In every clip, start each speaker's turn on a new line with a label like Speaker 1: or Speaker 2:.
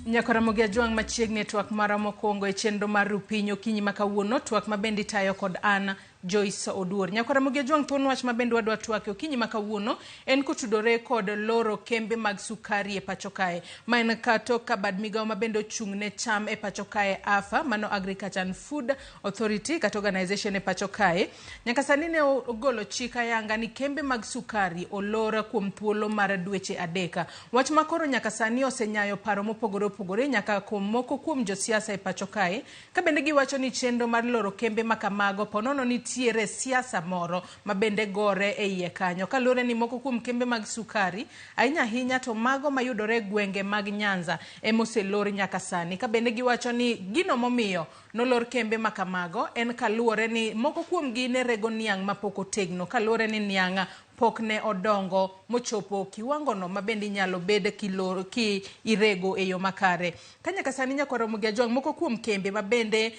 Speaker 1: Ramogi ajwang' machiegni twak mara mokwongo e chenro mar Rupinyo kinyi makawuono twak mabendi tayo kod Anna Joyce Oduor. Ramogi ajwang' thuon wach mabendi wadwa twak okinyi makawuono en kotudore kod loro kembe mag sukari e pacho kae. Ma en kato kabad migao mabende ochung'ne cham e pacho kae AFA, mano Agriculture and Food Authority kata organization e pacho kae. Nyaka sani ne ogolo chik ayanga ni kembe mag sukari olora kuom thuolo mar dweche adeka. Wach makoro nyaka sani osenyayo paro mopogore opogore nyaka moko kuom josiasa e pacho kae ka bende giwacho ni chenro mar loro kembe makamago ponono nitiere siasa moro mabende gore e iye kanyo kalure ni moko kuom kembe mag sukari ahinya ahinya to mago mayudore gwenge mag Nyanza emoselor nyaka sani ka bende giwacho ni gino momiyo nolor kembe makamago en kaluore ni moko kuom gi ne rego niang' mapok otegno kaluore ni niang' pok ne odongo mochopo kiwango no mabende nyalo bed ki irego e yo makare. Kanyaka sani Ramogi ajwang' moko kuom kembe mabende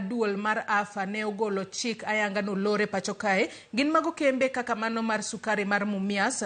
Speaker 1: duol mar AFA ne ogolo chik ayanga no lore pacho kae gin mago kembe kaka mano mar sukari mar Mumias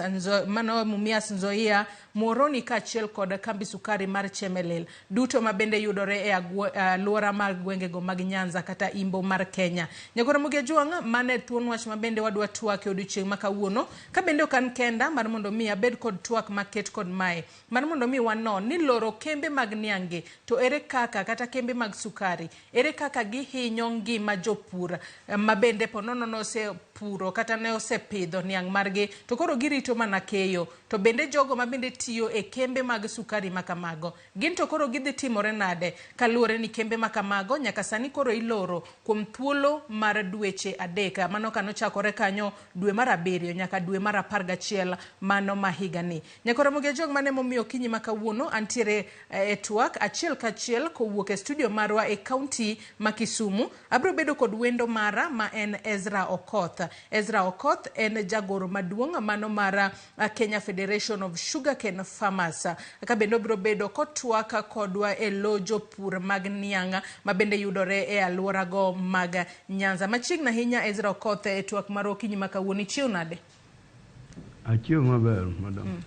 Speaker 1: Nzoia Moroni kachiel kod kambi sukari mar Chemelil duto mabende yudore e alwora mag gwengego mag Nyanza kata Imbo mar Kenya. Ramogi ajwang' mane thuon wach mabende wadwa twak e odiochieng' makawuono ka bende okan kenda mar mondo mi abed kod twak maket kod mae mar mondo mi wanon ni loro kembe mag niange to ere kaka kata kembe mag sukari ere kaka gihinyo ngima jopur mabende ponono nose puro kata ne osepidho niang' margi to koro girito mana keyo to bende jogo mabende tiyo e kembe mag sukari makamago gin to koro gidhi timore nade kaluore ni kembe makamago nyaka sani koro iloro kuom thuolo mar dweche adeka mano kano chakore kanyo dwe mar 7 nyaka dwe mar 11 mano mahigani. Ramogi ajwang' mane momiyo kinyi makawuono antiere e twak achiel kachiel kowuok e studio marwa e county ma Kisumu. Abro bedo kod wendo mara ma en Ezra Okoth. Ezra Okoth en jagoro maduong' mano mar Kenya Federation of Sugarcane Farmers. Ka bende bro bedo kotwak kodwa e lojo pur mag niang' mabende yudore e alwora go mag Nyanza. Machiegna hinya Ezra Okoth e twak mar okinyi makawuono chiu nade?
Speaker 2: Achio maber, madam.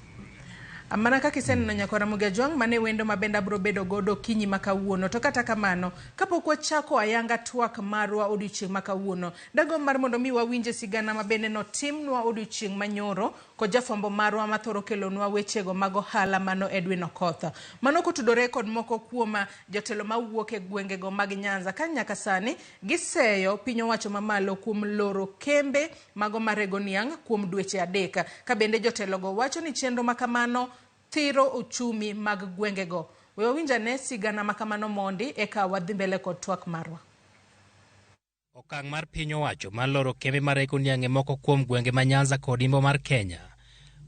Speaker 1: Amana kaka iseneno Ramogi ajwang' mane wendo mabenda bro bedo godo kinyi makawuono to kata kamano kapok wachako ayanga twak marwa odiochieng' makawuono dago mar mondo mi wawinje sigana mabende no timnwa odiochieng' manyoro ko jafombo marwa mathoro kelonwa wechego mag ohala mano Edwin Okoth mano kotudore kod moko kuom jotelo mawuok e gwengego mag Nyanza ka nyaka sani giseyo piny owacho mamalo kuom loro kembe mago marego niang' kuom dweche adeka ka bende jotelo go wacho ni chenro makamano thiro uchumi mag gwengego. We wawinjane sigana makamano mondi eka wadhi mbele kod twak marwa.
Speaker 3: Okang' mar piny owacho mar loro kembe marego niang'e moko kuom gwenge ma Nyanza kod Imbo mar Kenya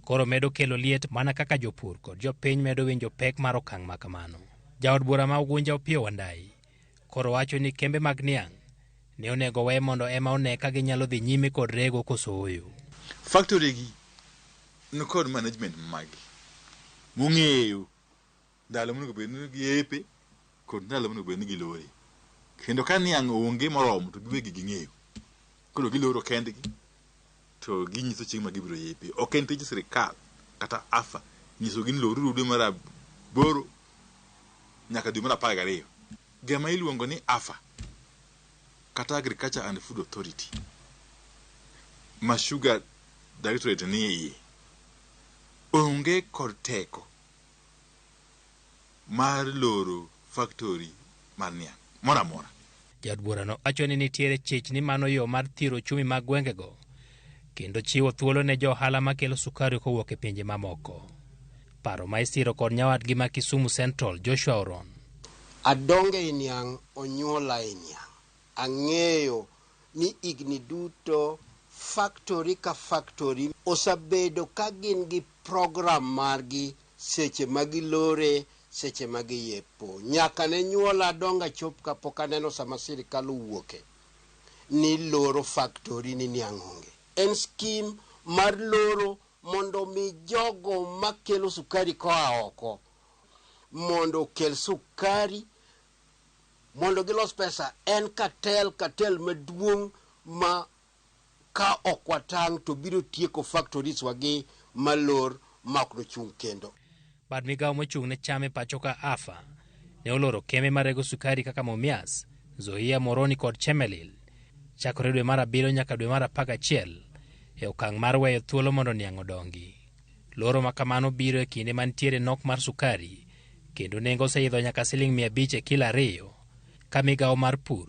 Speaker 3: koro medo kelo liet mana kaka jopur kod jopiny medo winjo pek mar okang' makamano. Jaod bura ma Ugunja Opiyo Wandayi koro wacho ni kembe mag niang' ne onego we mondo ema one ka ginyalo dhi nyime kod rego kosoyo.
Speaker 4: Factory gi kod management magi mung'eyo ndalo monego bed ni giepe kod ndalo monego bed ni gilore kendo ka niang' onge moromo to giwegi ging'eyo koro giloro kendgi to ginyiso chieng' ma gibiro yepe ok en tij sirikal kata AFA nyiso gin loro dwe mar 8 nyaka dwe mar 12 gama iluongo ni AFA kata Agriculture and Food Authority ma Sugar Directorate ni iye onge kod teko mar loro factory mar niang' mora mora.
Speaker 3: Jaod burano wacho ni nitiere chich ni mano yo mar thiro chumi mag gwengego kendo chiwo thuolo ne jo ohala makelo sukari kowuok e pinje mamoko. Paro ma isiro kod nyawadgi ma Kisumu Central Joshua Oron.
Speaker 5: Adonge niang' onyuola niang'. Ang'eyo ni igni duto factory ka factory osabedo ka gin gi program margi seche magilore seche magiyepo nyaka ne nyuola donga chop kapok aneno sama sirikal owuoke ni loro factory ni niang' onge. En scheme mar loro mondo mi jogo makelo sukari koa oko mondo kel sukari mondo gilos pesa. En katel maduong' ma ka okwatang' to biro tieko factories wagi malor makno chung kendo.
Speaker 3: Bad migao mochung' ne chame pacho ka AFA ne oloro kembe marego sukari kaka Mumias, Zoia, Moroni kod Chemelil chakore dwe mar 7 nyaka dwe mar 11 e okang' mar weyo thuolo mondo niang' odongi. Loro makamano biro e kinde mantiere nok mar sukari kendo nengo oseidho nyaka Sh500 e kilo 2 ka migawo mar pur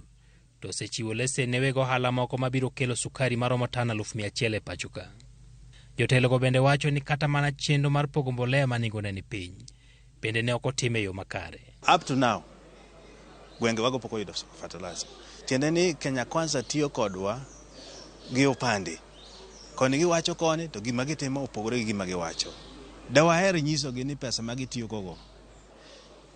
Speaker 3: to osechiwo lesen ne weg ohala moko mabiro kelo sukari maromo tan 100,000 e pachoka. Jotelogo bende wacho ni kata mana chenro mar pogo mbolea ma nengone ni piny bende ne ok otim e yo makare.
Speaker 6: Up to now, gwenge wago pok oyudo fertilizer. Tiende ni Kenya Kwanza tiyo kodwa gi opande. Koni giwacho koni to gima gitimo opogore gi gima giwacho. Dawaher nyisogi ni pesa ma gitiyo kogo.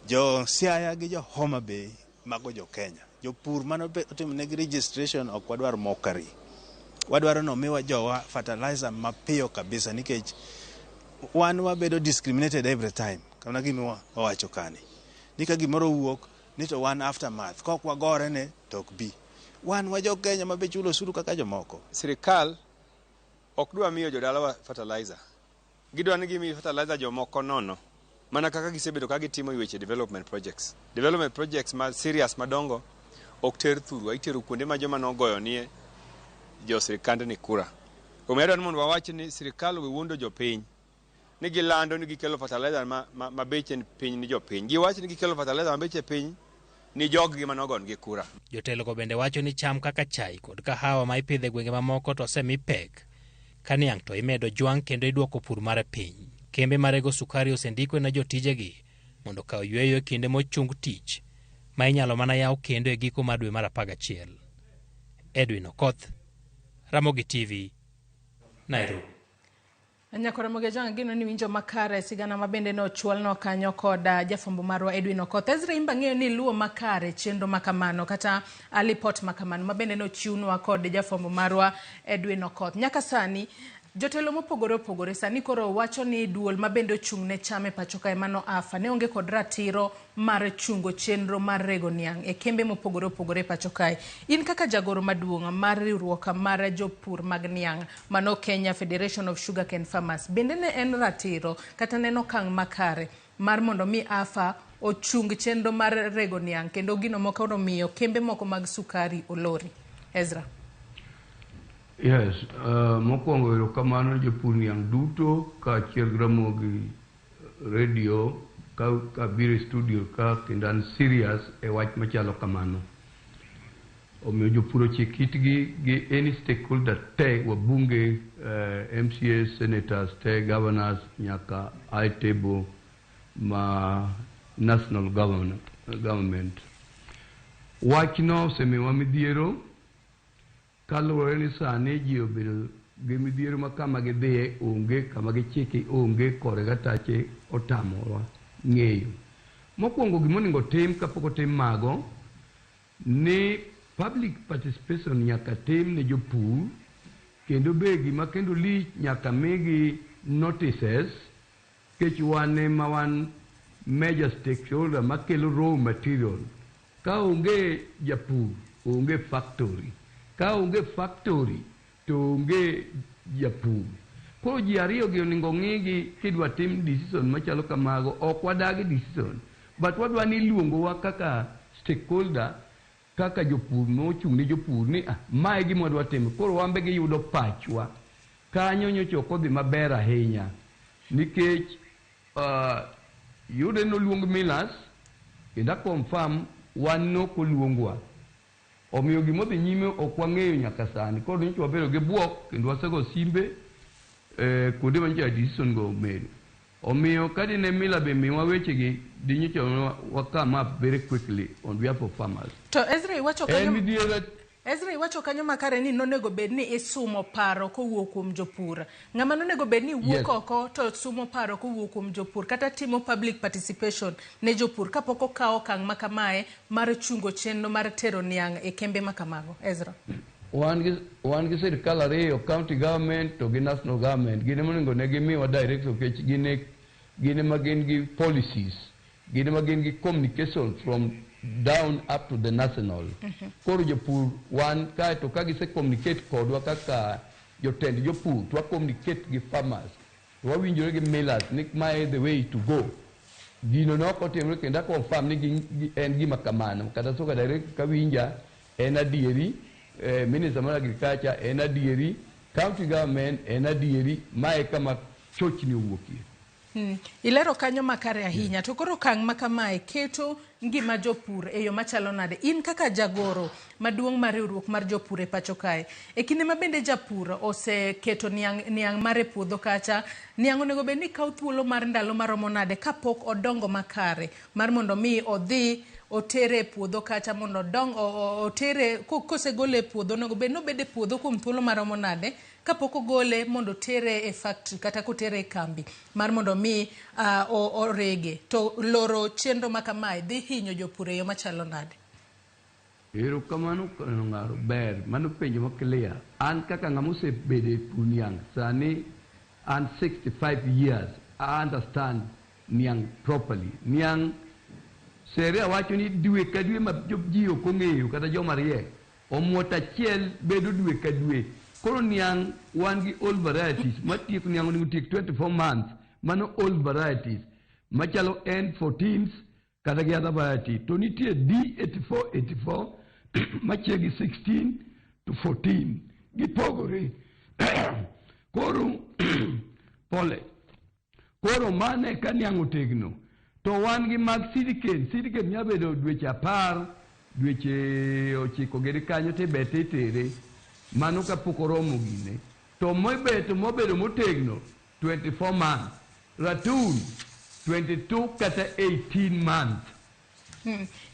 Speaker 6: Jo Siaya gi jo Homa Bay mago jo Kenya. Jopur mano otimo negi registration ok wadwar mokari. Wadwaro no miwa jowa fertilizer mapiyo kabisa nikech wan wabedo discriminated every time. Kana gima wawacho kani. Nika gimoro wuok ni to wan aftermath. Kok wagore ne tok bi. Wan wajo Kenya mabe chulo suru kaka jomoko.
Speaker 7: Sirikal ok dwa miyo jodalawa fertilizer. Gidwa ni gimi fertilizer jomoko nono. Mana kaka gisebedo ka gitimo weche development projects. Development projects ma serious madongo ok ter thuru, itero kuonde ma joma nogoyo nie jo sirikande ni kura. Omedo ni mondo wawach ni sirikal we wuondo jopiny. Ni gilando ni gikelo fertilizer ma beche piny ni jopiny. Giwacho ni gikelo fertilizer ma beche piny ni jog gi manogon gi kura.
Speaker 3: Jotelogo bende wacho ni cham kaka chai kod kahawa ma ipidhe gwenge mamoko to osemi pek. Ka niang' to imedo jwang' kendo iduoko pur mare piny. Kembe marego sukari osendiko na jotijegi mondo kaw yweyo kinde mochung tich ma inyalo mana yaw kendo e giko mar dwe mar 11. Edwin Okoth, Ramogi TV, Nairobi.
Speaker 1: Nyakora Mogejang gino ni winjo makare sigana mabende no chwalno kanyo koda jafombo marwa Edwin Okoth. Ezra imba ng'eyo ni luwo makare chenro makamano kata alipot makamano mabende no chiunwa kod jafombo marwa Edwin Okoth. Nyaka sani jotelo mopogore sani koro wacho ni duol mabende ochung' ne chame pachoka emano afa ne onge kod ratiro mar chungo chenro mar rego niang' e kembe mopogore pachoka. In kaka jagoro maduong' mar riwruok mar jopur mag niang' mano Kenya Federation of Sugarcane Farmers, bende ne en ratiro kata neno kang' makare mar mondo mi afa ochung chenro mar rego niang' kendo gino moko miyo kembe moko mag sukari olori? Ezra.
Speaker 2: Yes, mokwongo erokamano jopur niang' duto ka achiel gi Ramogi radio ka biro studio ka kendo an serious e wach machalo kamano. Omiyo jopur ochik itgi gi any stakeholder te, wabunge, MCA, senators te, governors nyaka high table ma national government. Wachno osemiwa midhiero kaluwore ni sani ji obedo gi midhiero ma kama gidhiye onge, kama gichike onge, kore gatache otamowa ng'eyo. Mokwongo gimonego tim kapok otim mago ni public participation nyaka tim ne jopur, kendo be gima kendo lich nyaka migi notices kech wane ma wan major stakeholder makelo raw material. Ka onge japur onge factory, ka onge factory to onge japur. Koro ji ariyo gi onego ng'igi kidwa tim decision machalo kamago. Ok wadagi decision, but wadwa ni luongowa kaka stakeholder, kaka jopur mochung' ne jopur ni mae gima wadwa timo. Koro wambe giyudo pachwa kanyo nyocha ok odhi maber ahinya nikech yude noluong Millers kendo confirm wan nokoluongwa. Omiyo gimodhi nyime ok wang'eyo nyaka sani. Koro nyocha wabedo gi buok kendo wasego simbe kuonde manyocha decision go omedo. Omiyo kadine Miller be miwa wechegi di nyocha wakam up very quickly on behalf of farmers.
Speaker 1: To Ezra iwacho kanyo makare ni nonego bed ni isumo paro kowuok kuom jopur. Ng'ama nonego bed ni wuok oko to sumo paro kowuok kuom jopur kata timo public participation ne jopur kapok okawo okang' makamae mar chungo chenro mar tero niang' e kembe makamago. Ezra.
Speaker 2: Wan gi sirkal ariyo, county government to gi national government, gine monego ne gimiwa direction kech gine ma gin gi policies, gine ma gin gi communication from down up to the national. Koro jopur wan kae to ka gise communicate kodwa kaka jotend jopur to wa communicate gi farmers, to wawinjore gi millers ni mae the way to go. gino noko timre kenda confirm ni en gima kamano kata soka direct kawinja en adieri minister mar agriculture en adieri county government en adieri mae kama chochni owuokie.
Speaker 1: Ilero kanyo makare ahinya to koro kang makamae keto ngima jopur e yo machalo nade in kaka jagoro maduong' mar riwruok mar jopur e pacho kae e kinde mabende japur oseketo niang' mare puodho kacha niang' onego bed ni kaw thuolo mar ndalo maromo nade kapok odongo makare mar mondo mi odhi otere puodho kacha mondo otere kosegole puodho onego bed no bede puodho kuom thuolo maromo nade kapok ogole mondo tere e factory kata kotere e kambi mar mondo mi orege to loro chenro makamae dhi hinyo jopur e yo machalo nade.
Speaker 2: Ero kamano kono ngaro ber mano penjo ma clear an kaka ngamuse bede puniang sani an 65 years I understand niang properly niang sere wacho ni dwe ka dwe ma ji ok ong'eyo kata joma riek omuota chiel bedo dwe ka dwe koro niang wan gi old varieties matiek niang ni tiek 24 months mano old varieties machalo N14s kata gi other variety to nitie D84 machiegi 16 to 14 gipogore koro pole koro mane ka niang otegno to wan gi mag sidiken nyabedo dweche 10 dweche 9 gere kanyo te bete tere mano kapok oromo gine to mobedo motegno 24 months ratun 22 kata 18 months.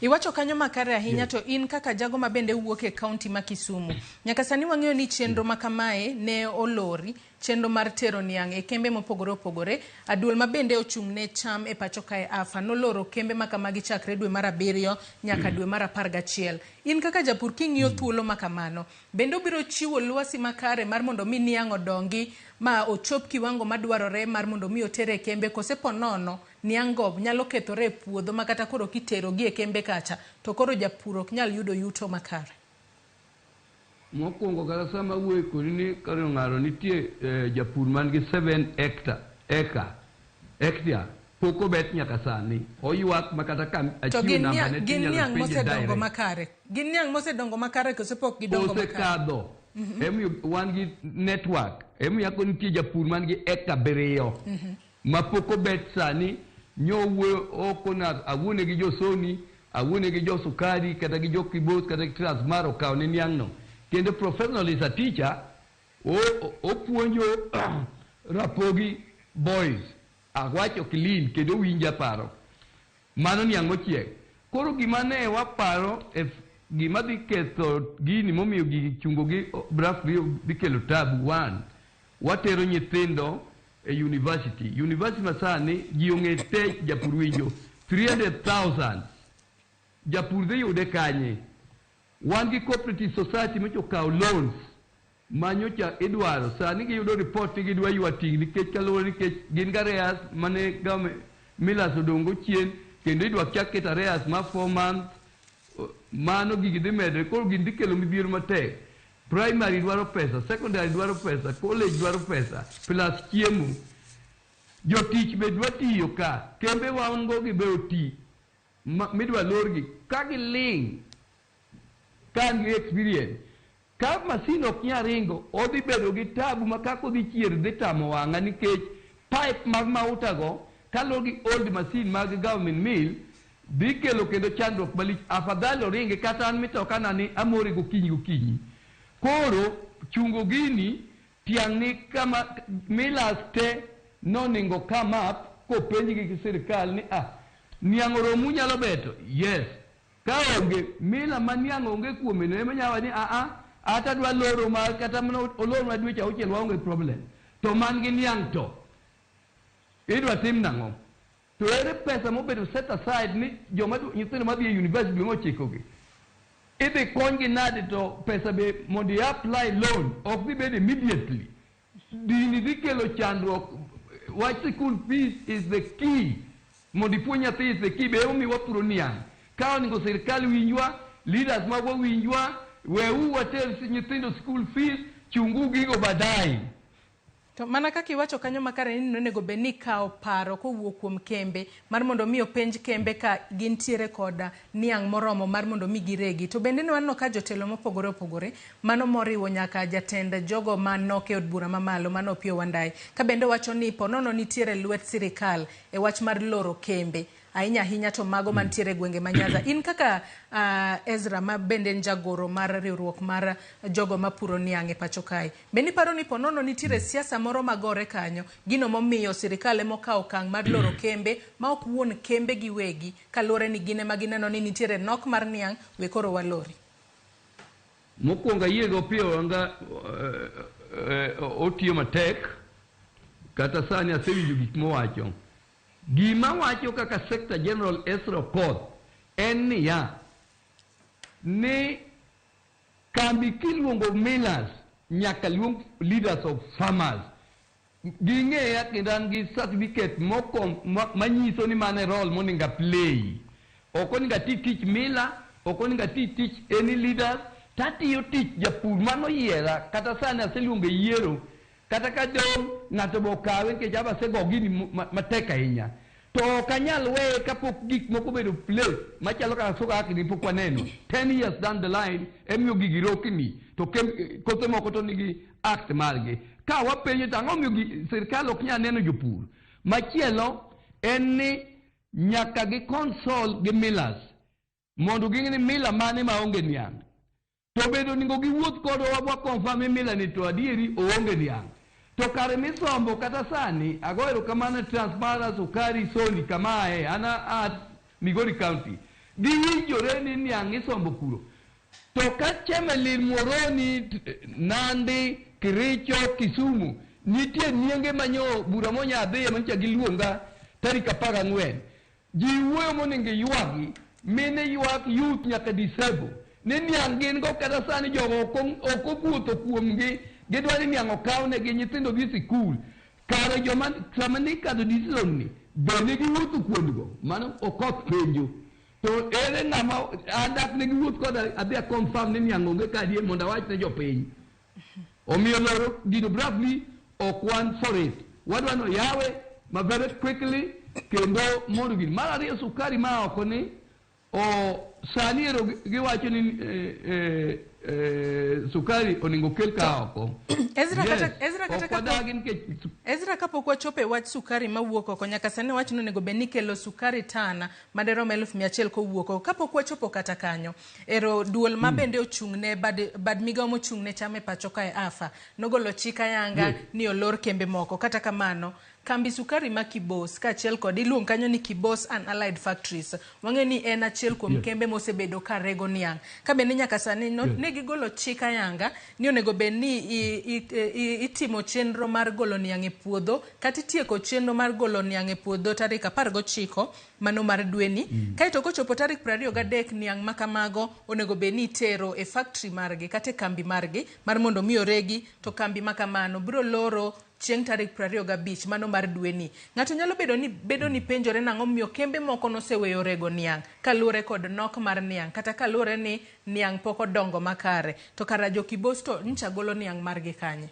Speaker 1: Iwacho kanyo makare ahinya to in kaka jago mabende wuok e county ma Kisumu nyaka sani wang'eyo ni chenro makamae ne olori chenro mar tero niang' e kembe mopogore opogore aduol mabende ochung' ne cham e pacho kae afa noloro kembe makamagi chakre dwe mar 7 nyaka dwe mar 11 in kaka japur king'iyo thuolo makamano bende obiro chiwo lwasi makare mar mondo mi niang' odongi ma ochop kiwango madwarore mar mondo mi otere kembe kose ponono niang' go nyalo kethore e puodho makata koro kitero gi e kembe kacha to koro japur ok nyal yudo yuto makare.
Speaker 2: Mokwongo kata sama wuoyo kodi ni karo ng'aro nitie japur man gi 7 hectare poko bet nyaka sani oywak makata kam achiwo namba ne
Speaker 1: gin niang' mosedongo makare gin niang' mosedongo makare kose pok gidongo makare
Speaker 2: osekadho wan gi network yako nitie japur man gi eka 7 ma poko bet sani nyowuoyo okona awuone gi josoni awuone gi josukari kata gi jokibos kata gi transmar okaw ne niang' no kendo professional is a teacher opuonjo Ramogi boys awacho clean kendo winja paro mano niang' mochiek koro gima ne waparo gima dhi ketho gini momiyo gigi chungo gi brafrio dhi kelo tabu watero nyithindo e university masani ji ong'e te japur winjo 300,000 japur dhi yude kanye wan gi cooperative society mocho kawo loans manyocha idwaro sani giyudo report ni gidwa ywa ting nikech kaluwore nikech gin gareas mane milas odongo chien kendo idwa chak ket areas ma 4 months mano gigi dhi medre koro gin dhi kelo midhiero matek primary dwaro pesa secondary dwaro pesa college dwaro pesa plus chiemo jotich be dwa tiyo ka kembe wan go gi be oti midwa lorgi ka giling kan gi experience ka masin ok nya ringo odhi bedo gi tabu makako dhi chier dhi tamo wang'a nikech pipe mag mauta go kalo gi old machine mag government mill dhi kelo kendo chandruok malich afadhali oringe kata an mitokana ni amore gokinyi koro chungo gini tiang' ni kama milas te noningo come up kopenji gi sirikal ni niang' oromu nyalo beto yes ka onge mila ma niang' onge kuome no ema nyawa ni ata dwa loro ma kata mno oloro ma dweche 6 waonge problem to man gi niang' to idwa tim nang'o to ere pesa mobedo set aside ni joma nyithindo madhi e university dwe mochikogi idhi konygi nade to pesa be mondo i apply loan ok dhi bed immediately dini dhi kelo chandruok wach school fees is the key mondo ipuonj nyathi is the key be omiwa puro niang' ka oningo sirikal winjwa leaders magwa winjwa weu water nyithindo school fees chungu gigo badai
Speaker 1: To mana kaka iwacho kanyo makare ni onego bed ni kao paro kowuok kuom kembe mar mondo mi openj kembe ka gintiere koda niang' moromo mar mondo mi giregi. To bende ne wanno ka jotelo mopogore opogore mano moriwo nyaka jatend jogo manok e od bura mamalo mano Opiyo Wandayi ka bende wacho ni ponono nitiere lwet sirikal e wach mar loro kembe ahinya ahinya to mago mantiere gwenge manyaza. In kaka Ezra ma bende njagoro mar riwruok mar jogo mapuro niang' e pacho kae, bende paro ni ponono nitiere siasa moro magore kanyo gino momiyo sirikal emokao okang' mar loro kembe ma ok wuon kembe giwegi kaluwore ni gine magineno ni nitiere nok mar niang' we koro walori.
Speaker 2: Mokwongo yiego Opiyo Wandayi otiyo matek kata sani asewinjo gik mowacho. Gima wacho kaka Secretary General Ezra Okoth en niya ni kambi kiluongo millers nyaka luong leaders of farmers ging'eya kendo an gi certificate moko manyiso ni mane role moninga play. Ok oninga tich miller, ok oninga tich any leaders, tatiyo tich japur mano yiera kata sani aseluongo yiero kata ka dong ng'ato bokawe nikech abasego gini matek ahinya. To kanyal we kapok gik moko bedo play machalo kaka soka akini pok waneno 10 years down the line emiyo gigi rokni to kothe moko to nigi act margi ka wapenjo tang'o miyo sirkal ok nyal neno jopur. Machielo en ni nyaka gi console gi millers mondo ging'e ni mila mane maonge niang'. To bedo ningo giwuoth kodwa wa confirm mila ni to adieri oonge niang'. To kare misombo kata sani agoero kamano Transparency Sukari Soni kamae ana at Migori County giwinjore ni niang' isombo kuro. To ka Chemelil, Muhoroni, Nandi, Kericho, Kisumu nitie nienge manyo bura monya adhiye mancha giluonga tarik 14 ji wuoyo moninge ywagi mine ywak youth nyaka disable ni niang' gin go kata sani jogo ok obuotho kuomgi gidwa ni niang' okawnegi nyithindo dhi sikul kare joma sama ni kadho decision ni bende giwuotho kuondgo mano Okoth penjo. To ere ng'ama adak ne giwuoth koda adhi a confirm ni niang' onge kadie mondo awach ne jopiny. Omiyo loro gino bravely ok wan for it. Wadwa no yawe ma very quickly kendo mondo gini. Mar ariyo sukari ma oko ni sani ero giwacho ni sukari oningo kel ka oko.
Speaker 1: Ezra kapok wachope wach sukari mawuok oko nyaka sani wach no nego beni kelo sukari tana madero 1,100 kowuok oko. Kapok wachopo kata kanyo ero duol mabende ochung'ne bad migao mochung'ne chame pacho kae afa nogolo chika yanga ni olor kembe moko. Kata kamano kambi sukari ma Kibos kaachiel kod iluong kanyo ni Kibos and Allied Factories wang'e ni en achiel kuom kembe mosebedo ka rego niang'. Ka bende nyaka sani ne gigolo chika yanga ni onego bed ni itimo chenro mar golo niang' e puodho kata itieko chenro mar golo niang' e puodho tarik 19 mano mar dweni kaito kochopo tarik 23 niang' makamago onego bed ni itero e factory margi kata kambi margi mar mondo mi oregi to kambi makamano biro loro chieng' tarik 25 mano mar dweni. Ng'ato nyalo bedo ni penjore nang'o miyo kembe moko noseweyo rego niang' kaluwore kod nok mar niang' kata kaluwore ni niang' pok odongo makare to kara jo Kibos to ncha golo niang' margi kanye.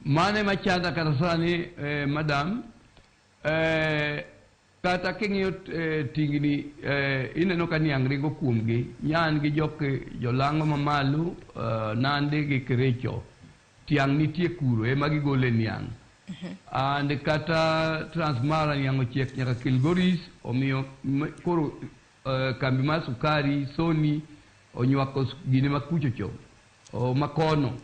Speaker 2: Mane machanda kata sani madam kata king'iyo tingni ineno ka niang' ringo kuomgi nyan gi jolang'o mamalo Nandi gi Kericho tiang' nitie kuro ema gigole niang'. And kata Transmara niang' ochiek nyaka Kilgoris omiyo koro kambi mar sukari Soni onywako gine makuchocho makono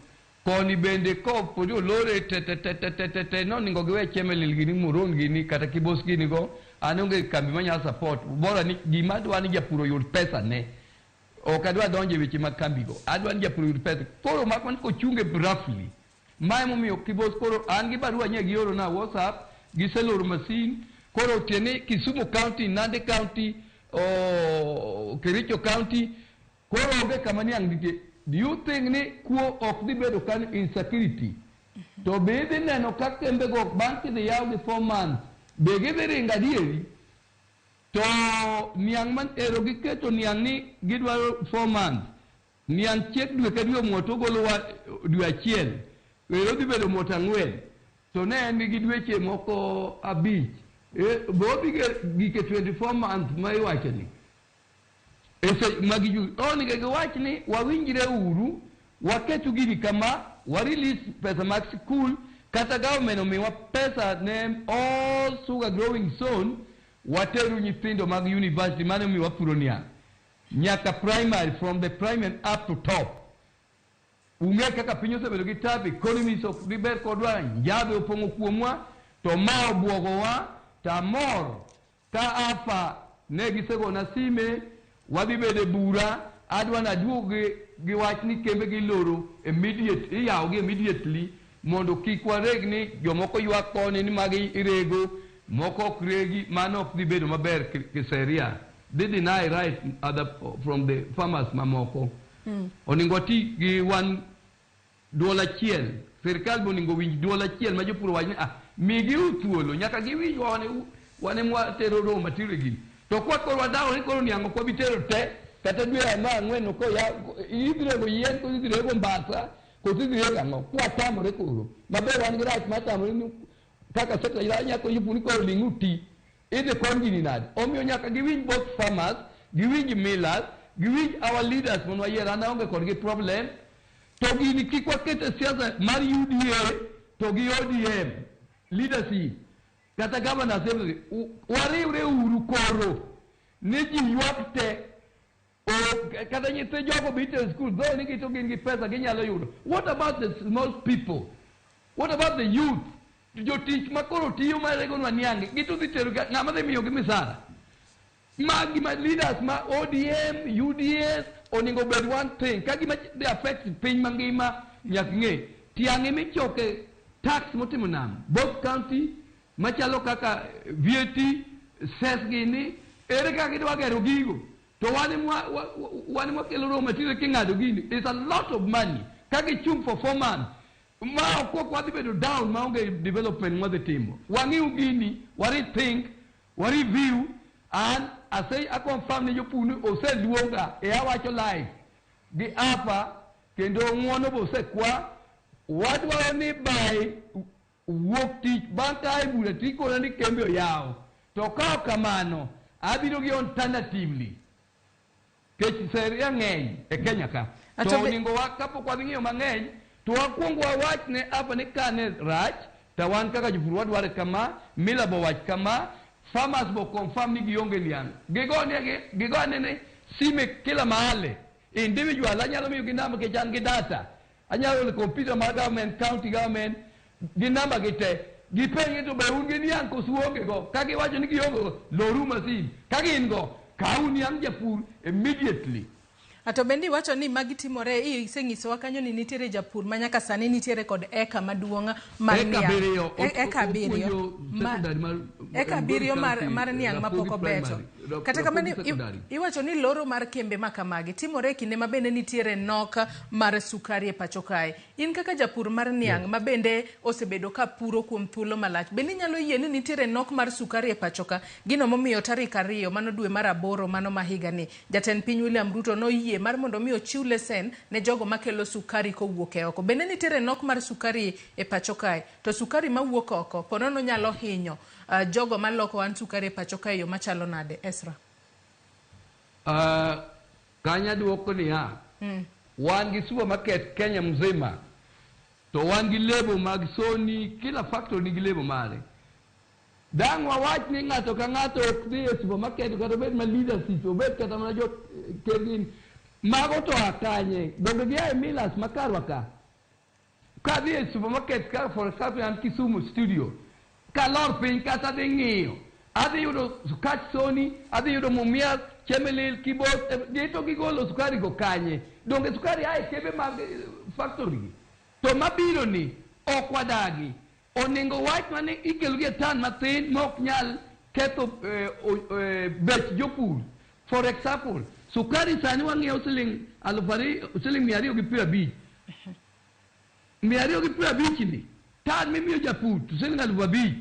Speaker 2: koni bende ko podi olore te no ningo giwe Chemelil gini Muhoroni gini kata Kibos gini go anonge kambi manya support bora ni gima dwani japuro yud pesa ne ok adwa donje weche mag kambi go adwa ni japuro yud pesa koro makman ko chunge briefly mae momiyo Kibos koro an gi barua nye gi oro na WhatsApp giseloro masin koro tiene Kisumu County, Nandi County, Kericho County koro onge kama niang' nitie. Do you think ni kuo ok dhi bedo kan insecurity to be idhi neno ka kembe go bang' kidhi yaw gi 4 months be gidhi ringo adieri to niang' man ero giketo niang' ni gidwaro 4 months niang' chiek dwe ka dwe moto golo dwe achiel pero dhi bedo motang'wen to ne en gi dweche moko abich bo gike 24 months ma iwacho ni magi onige giwach ni wawinjre uru waketu gini kama release pesa mag school kata government omiwa pesa ne all sugar growing zone wateru nyithindo mag university mane omiwa puro niang' nyaka primary from the primary up to top. Ung'e kaka piny osebedo gi tabu, economies ok diber kodwa, njadhe opong'o kuomwa, to ma obwogowa, tamor ka afa ne gisegona sime, wadhi bede bura, adwa naduog gi wach ni kembe gi Loro immediately mondo kik wareg ni jomoko ywak koni ni magi irego, moko ok regi, mano ok dhi bedo maber kiseria. They deny right from the farmers mamoko. Oningo ti gi wan duol achiel, sirkal boningo winj duol achiel ma jopur wach ni migi thuolo nyaka giwinj wane mwatero roho matire gi. To kwa koro wadawo ni koro niang'o kwa bitero te, kata dwe ang'wen ko ya idhirego yien ko idhirego mbasa ko idhirego ang'o kwa tamore koro. Maber wan gi rach matamore ni kaka sekta nyako yipuni koro ling'u ti. Ide kon gini nade. Omiyo nyaka giwinj both farmers, giwinj millers, giwinj our leaders mon wayier an aonge kodgi problem. To gini kik wakete siasa mar UDA to gi ODM leadership kata governor assembly wariwre uru koro ni ji ywak te kata nyithind jogo bite school though ni gito gin gi pesa ginyalo yudo. What about the small people? What about the youth? Jotich makoro tiyo marego nwa niange gitu dhi tero ng'ama dhi miyo gi misara magi ma leaders ma ODM UDS oningo bed one thing ka gima they affect piny mangima nyak ng'e tiang'e michoke tax motimo nam both county machalo kaka VAT cess gini ere kaka gidwa gero gigo to wane mwakelo roho matire king'ado gini it's a lot of money ka gichung for 4 months ma okok wadhi bedo down maonge development mwadhi timo wang'iu gini wari think wari view and asay akonfirm ni jopuni oseluonga awacho live gi apa kendo ng'uono bosekwa wadwaro ni bai wuok tich bang' kae bura tikona ni kembe oyaw to ka kamano abiro gi alternatively kech seria ng'eny e Kenya ka to oningo kapok wadhi ng'iyo mang'eny to wakwongo wawach ne apa ni kane rach tawan kaka jopur wadware kama mila bo wach kama farmers bo confirm ni gionge niang' gigone ne sime kila mahali individual anyalo miyo gi namba kechan gi data anyalo le computer mar government county government gi namba gi te gipenye to be un gi niang' koso onge go ka giwacho ni gionge go loru masin ka gin go kaw niang' japur immediately.
Speaker 1: Ato bendi wacho ni magi timore iseng'isowa kanyo ni nitiere japur ma nyaka sani nitiere kod eka maduong' mar niang'. Eka abiriyo mar niang' mapok obeto. Kata kamano iwacho ni loro mar kembe makamagi timore kinde ma bende nitiere nok mar sukari e pacho kae. In kaka japur mar niang' ma bende osebedo ka puro kuom thuolo malach. Bende nyalo yie ni nitiere nok mar sukari e pacho ka. Gino momiyo tarik 2 mano dwe mar 8 mano mahiga ni. Jatend piny William Ruto no yie mar mondo mi ochiw lesen ne jogo makelo sukari kowuok e oko. Bende nitiere nok mar sukari e pacho kae. To sukari mawuok oko ponono nyalo hinyo jogo maloko an sukari e pacho kae yo machalo nade Esra?
Speaker 2: Kanya duoko ni wan gi supermarket Kenya mzima to wan gi lebo mag Sony kila factory nigi lebo mare. Dang wawach ni ng'ato ka ng'ato ok dhi e supermarket kata bed ma leadership obed kata mana jo kegin mago to akanye donge gi ai millers makarwa ka dhi e supermarket ka for example an Kisumu studio ka lor piny kata dhi ng'iyo adhi yudo sukach Sony adhi yudo Mumias Chemelil Kibos dito gigolo sukari go kanye donge sukari ai kebe mag factory to mabiro ni ok wadagi oningo wach mane ikelo gi tan mathin mok nyal ketho bech jopur. For example sukari sani wang'iewo siling 250 250 ni tan mimiyo japur to siling 5,000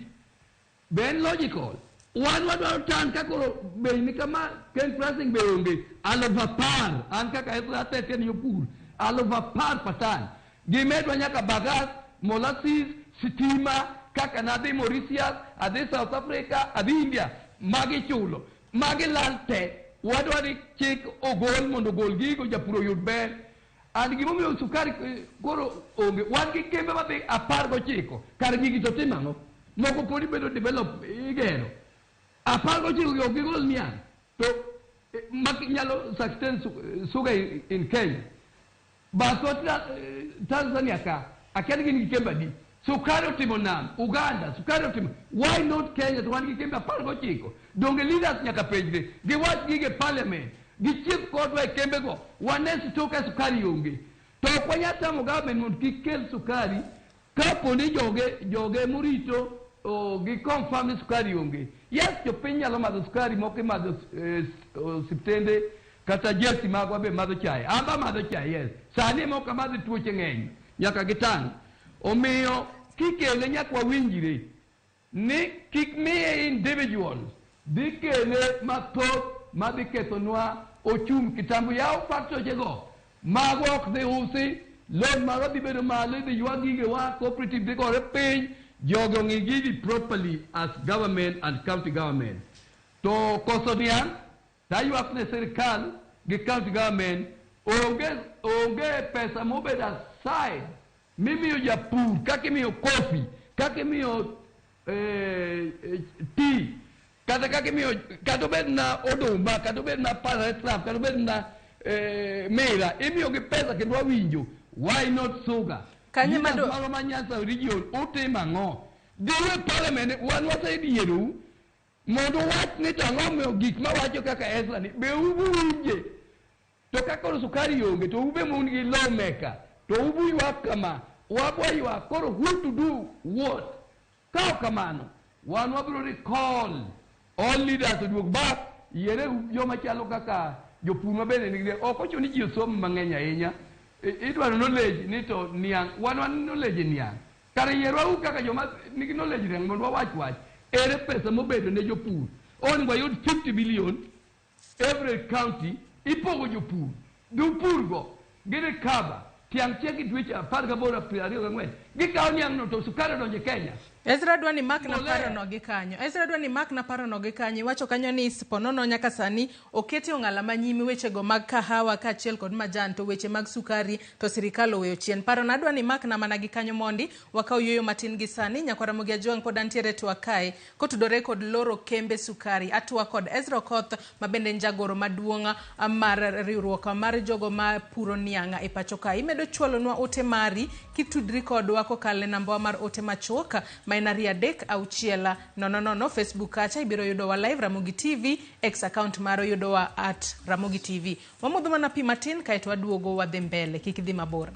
Speaker 2: ben logical wan wadwaro tan kakoro bei ni kama ken pricing bei onge 10,000 an kaka ethate ken jopur 10,000 patan gimedwa nyaka bagas molasses, sitima, kaka nadhi Mauritius, adhi South Africa, adhi India, magi chulo, magi lalte, wadwani chik ogol mondo gol gigo japuro yud ber. And gimo miyo sukari koro onge, wan gi kembe madhi 19, kar gigi to timano, moko podi bedo develop igeno. 19 gigol niang, to nyalo sustain sugar in Kenya. But Tanzania ka, akani gini kemba di. Sukari otimo nam, Uganda, sukari otimo. Why not Kenya to wan gi kembe 19? Donge leaders nyaka pejre, giwach gige parliament. Gichip kodwa kembe go wanesi toka sukari yonge to kwanyata mugabe mund kikel sukari kapo ni joge murito o gi confirm sukari yonge yes jo pinya lo madho sukari moke madho siptende kata jesi magwa be madho chai amba madho chai yes sani moka madho tuoche ngeny nyaka gitang omiyo kikele nyakwa winjire ni kikmiye individuals dikele mathoth madhi kethonwa ochung kitambo yao factory jego magok de usi lon mago di bedo male de yuagige wa cooperative de gore pay jogo ngigi properly as government and county government to kosodian tayu apne serikal ge county government onge pesa mobeda side mimi yo japur kake miyo coffee kake miyo tea kata kake miyo kato bed na odumba kato bed na paratrap kato bed na mera imiyo ge pesa kendo winjo why not sugar
Speaker 1: kanye mado
Speaker 2: malo manyasa region utema ngo diwe parliament wan wasaidiru mondo wach ni tango miyo gik mawacho kaka Ezra ni be ubunje to kaka sukari yonge to ube mun gi lawmaker to ubu ywak kama wabwa ywak koro who to do what kao kamano wan wabro recall all leaders to back yere joma chalo kaka jopur mabende nigre okocho ni ji somo mang'eny ahinya idwaro knowledge ni to niang wan knowledge niang kare yero kaka joma nigi knowledge reng mondo wach ere pesa mobedo ne jopur on go yud 50 billion every county ipogo jopur jopur go gine kaba tiang cheki dweche 18 gikawo niang no to sukari donje Kenya.
Speaker 1: Ezra dwani mak na paro no gi kanyo. Ezra dwani mak na paro no gi kanyo. Wacho kanyo ni siponono nyaka sani oketi ong'ala manyimi weche go mag kahawa ka achiel kod majan to weche mag sukari to sirikal oweyo chien. Paro na dwani mak na mana gi kanyo mondi wakaw yoyo matin gi sani nyakwara Ramogi Ajwang pod antiere to akae kotudore kod Loro kembe sukari atwa kod Ezra Okoth mabende njagoro maduonga mar riwruok mar jogo ma puro nianga e pacho ka imedo chwalonwa ote mari kitudri kodwa kokale namba mar ote machoka Mainaria Dek auchiela no Facebook kacha ibiro yudo wa live Ramogi TV X account maro yudo wa @Ramogi TV wamudho mana pi matin kaeto waduogo wadhi mbele kikidhi mabora.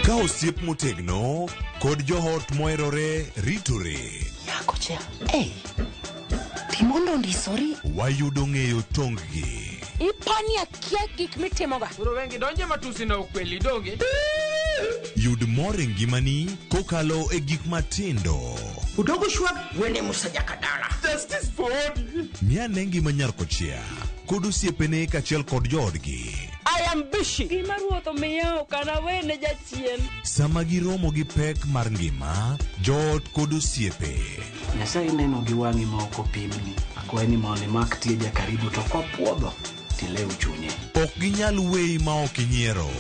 Speaker 8: Ka osiep motegno kod johot moerore ritore
Speaker 9: yako cha timondo ndisori
Speaker 8: wayudo ng'eyo tonggi
Speaker 9: ipani akia gik mitimoga
Speaker 10: uro wengi donje matusi na ukweli donge
Speaker 8: yud mor e ngimani kokalo e gik matindo
Speaker 9: udogo shwag wene musajakadala
Speaker 10: justice for all
Speaker 8: miane ngima nyarkochia kod osiepene kachiel kod joodgi.
Speaker 9: I am busy. Gima ruotho miyo kana wene jachien.
Speaker 8: Sama giromo gi pek mar ngima, joot kod osiepe.
Speaker 11: Nyasaye neno gi wang'i ma ok opimni. Akwaye ni mondo imak tieja karibu to kopuodho tilew chunye.
Speaker 8: Ok ginyal weyi ma ok inyiero.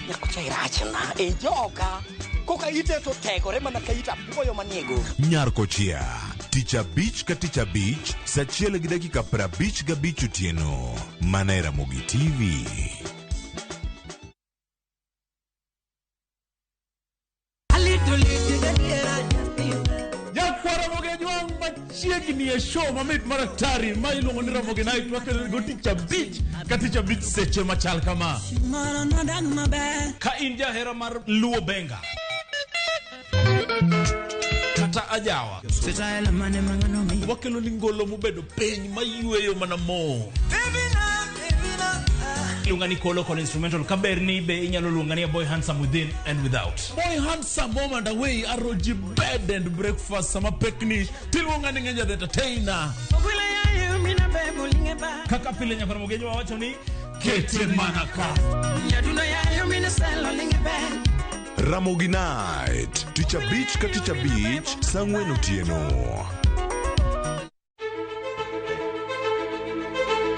Speaker 9: Nyakocha irachna e joga. Koka ite to tegore mana ka ita puoyo maniego.
Speaker 8: Nyarkochia. Tich abich ka tich abich, saa 1:55 otieno. Mana e Ramogi TV.
Speaker 12: Chiegni e show mamit maratari ma iluongo ni Ramogi Night wakelgo tich abich ka tich abich seche machal kama. Ka in jahera mar luo benga kata ajawa wakelo ni ngolo mobedo piny mayueyo mana mo lungani kolo kolo instrumental kaberni be inyalo lungani boy handsome within and without. Boy handsome moment away aroji bed and breakfast sama pekni tilungani ngenya the entertainer. Kaka pile nyakara mogejo wacho ni kete manaka.
Speaker 8: Ramogi Night, Teacher Beach ka Teacher Beach, sangwen otieno.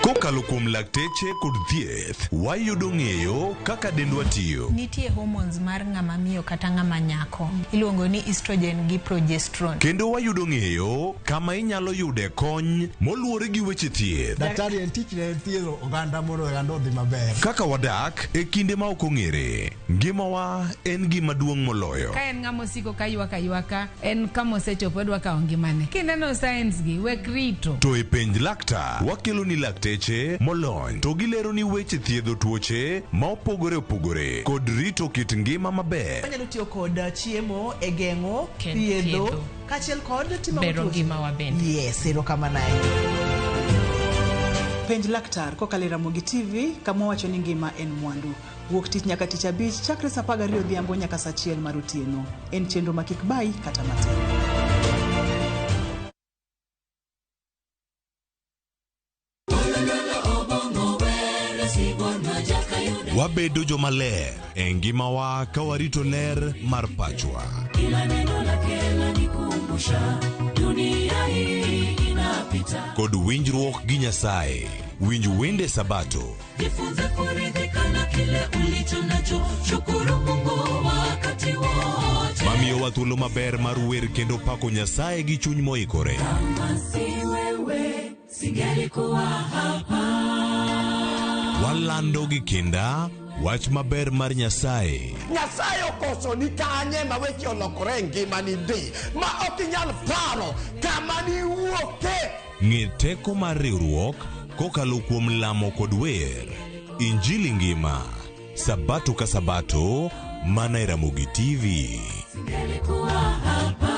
Speaker 8: Kokalo kuom lakteche kod thieth, wayudo ng'eyo kaka dendwa tiyo.
Speaker 13: Nitie hormones mar ng'ama miyo kata ng'ama nyako. Iluongo ni estrogen gi progesterone.
Speaker 8: Kendo wayudo ng'eyo kama inyalo yude kony moluwore gi weche thieth.
Speaker 14: Daktari en tich ne thiedho oganda mondo oganda odhi maber.
Speaker 8: Kaka wadak e kinde ma ok ong'ere, ngimawa en gima duong' moloyo.
Speaker 15: Ka en ng'ama osiko ka ywaka, en kama osechopo dwa kawo ngimane. Kineno science gi wek rito.
Speaker 8: To e penj laktar, wakelo ni lakteche molony to gilero ni weche thiedho tuoche ma opogore opogore kod rito kit ngima maber.
Speaker 16: Wanyalo tiyo kod chiemo e geng'o thiedho kachiel kod timo
Speaker 15: bero ngima wa bende.
Speaker 16: Yes, erokamano. Penj laktar kokalo Ramogi TV kama wacho ni ngima en mwandu. Wuok tich nyaka tich abich chakre saa 12 odhiambo nyaka saa 1 mar otieno. En chenro ma kik bai kata matin.
Speaker 8: Wabedo jomaler e ngimawa ka warito ler mar pachwa. Kod winjruok gi Nyasaye, winj wende Sabato.
Speaker 17: Jifunze kuridhika na kile ulicho nacho, shukuru Mungu wakati wote.
Speaker 8: Mamiyo wa thuolo maber mar wer kendo pako Nyasaye gi chuny moikore.
Speaker 17: Kama si wewe, singelikuwa hapa.
Speaker 8: Walando gi kinda wach maber mar Nyasaye.
Speaker 9: Nyasaye okoso ni kanye ma weche olokore ngima ni ndi ma ok inyal paro kama ni wuoke.
Speaker 8: Ng'e teko mar riwruok kokalo kuom lamo kod wer. Injili ngima, Sabato ka Sabato, mana e Ramogi TV.
Speaker 17: Singelikuwa hapa.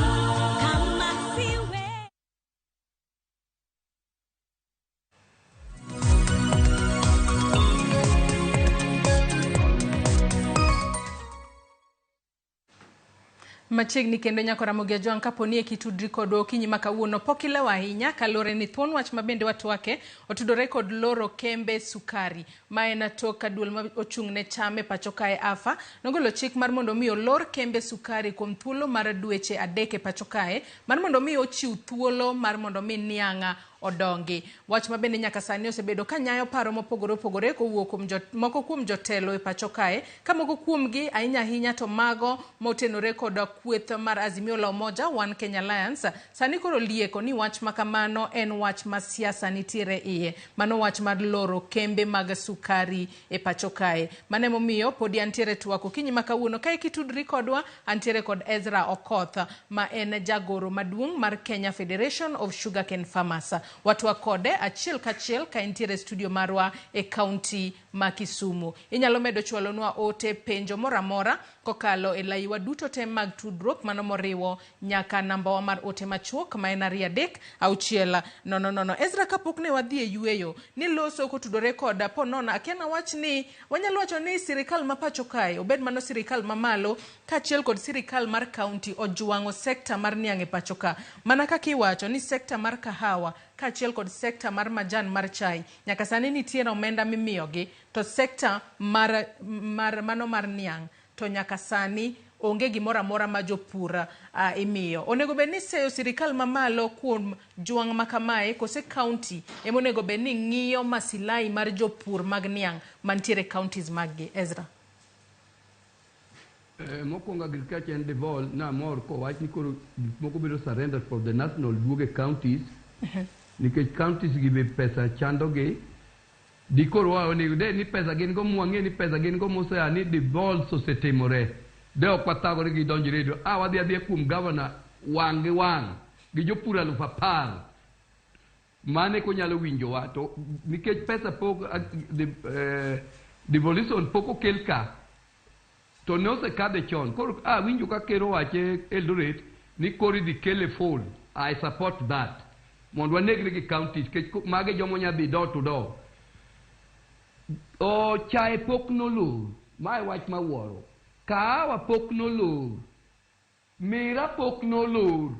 Speaker 1: Machiegni kendo nyako Ramogi Ajwang' kaponi e kitudri kod okinyi makawuono pokilewa ahinya kalore ni thuon wach mabende watu wake otudore kod Loro kembe sukari ma en tok duol ma ochung'ne chame pacho kae afa nogolo chik mar mondo mi olor kembe sukari kuom thuolo mar dweche 3 e pacho kae mar mondo mi ochiw thuolo mar mondo mi nianga odongi. Wach mabende nyaka sani osebedo ka nyayo paro mopogore opogore kowuok kuom moko kuom jotelo e pacho kae ka moko kuomgi ahinya to mago motenore kod kweth mar Azimio la Umoja One Kenya Alliance sani koro lieko ni wach makamano en wach ma siasa nitiere iye. Mano wach mar loro kembe mag sukari e pacho kae. Mane momiyo podi antiere tuako kinyi makawuono kae kitudri kodwa antiere kod Ezra Okoth ma en jagoro maduong' mar Kenya Federation of Sugarcane Farmers. Watu wakode achiel kachiel ka intiere studio marwa e county ma Kisumu. Inyalo medo chwalonwa ote penjo moramora kokalo e laiwa duto te mag tudruok mano moriwo nyaka namba wa mar ote machuok ma en 3-6-000. Ezra kapok ne wadhi e yueyo ni loso kotudore koda ponona akiana wach ni wanyalo wacho ni sirikal ma pacho kae obed mano sirikal mamalo kachiel kod sirikal mar county ojwang'o sekta mar niang' e pacho ka. Mana kaka iwacho ni sekta mar kahawa kachiel kod sekta mar majan mar chai nyaka sani nitie omenda mimiyogi to sekta mar niang' to nyaka sani onge gimoro amora ma jopur imiyo. Onego bed ni seyo sirikal mamalo kuom jwang' makamae kose county emo onego bed ni ng'iyo masilai mar jopur mag niang' mantiere counties maggi. Ezra.
Speaker 2: Mokwongo agriculture and devolve na mor ko wach ni koro moko biro surrender for the national duoge counties nikech counties gibe pesa chandogi di koro wao ni ni pesa gin go muang'e ni pesa gin go mosea ni devolve osetimore de okwatagore gi donjo redio wadhi adhiya kuom governor wang' gi wang' gi jopur 10,000 mane konyalo winjowa to nikech pesa pok devolution pok okel ka to ne osekadhe chon koro winjo ka kero wache Eldoret ni koro idhi kele full. I support that mondo wanegre gi counties kech mage jomo nyadhi door to door o chai pok no lur mai wach mawuoro kahawa pok no lur mira pok no lur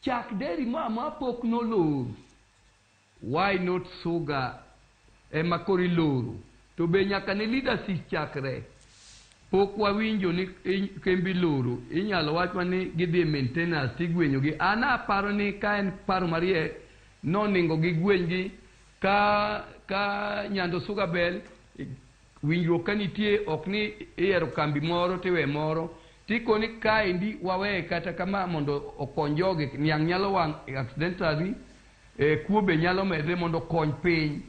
Speaker 2: chak deri mama pok no lur why not sugar ema kori luru to be nyaka ne leadership chakre pok wawinjo ni kembi luru inyalo wach ni gidhi maintenance tigwenyo gi ana paro ni ka en paro marie noningo gi gwengi ka nyando sugar bell winjruok kanitie ok ni iero kambi moro tiwe moro tikoni kaendi wawe kata kama mondo okony jogi niang' nyalo wang' accidentally kuobe nyalo medre mondo kony piny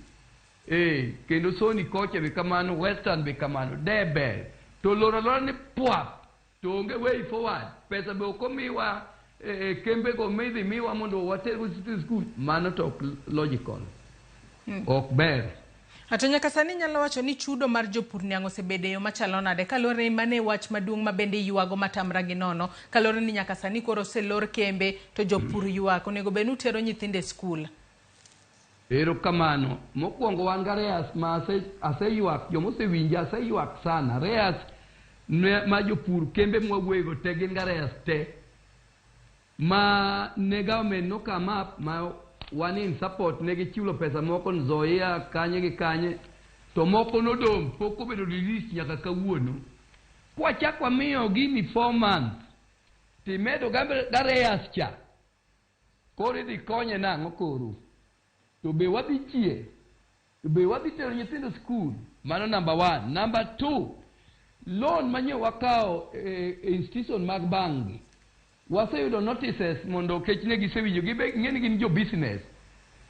Speaker 2: kendo soni koche be kamano western be kamano debe to loro ni pwap to onge way forward pesa be okomiwa kembe go midhi miwa mondo watergo school mano to logical ok ber.
Speaker 1: Ato nyaka sani nyalo wacho ni chudo mar jopur niang' osebede yo machalo nade kalore mane wach maduong' mabende yuago matamra gi nono kalore ni nyaka sani koro selor kembe to jopur yuak onego bed utero nyithinde skul.
Speaker 2: Ero kamano mokwongo wan ga reas ma aseyuak jomosewinja aseyuak sana reas ma jopur kembe mwagwego te gin ga reas te ma ne government no kama ma one in support negi chulo pesa moko nzoia kanye gi kanye to moko nodong poko bedo release nyaka kawuono kwa chakwa miyo gini 4 months timedo gareas cha kore di konye nang'o koro to be wadhi chie to be wadhi tero nyithindo school mano number 1. Number 2 loan manye wakao institution mag bangi waseyudo notices mondo kechne gisewinjo gibe ng'eni gin jo business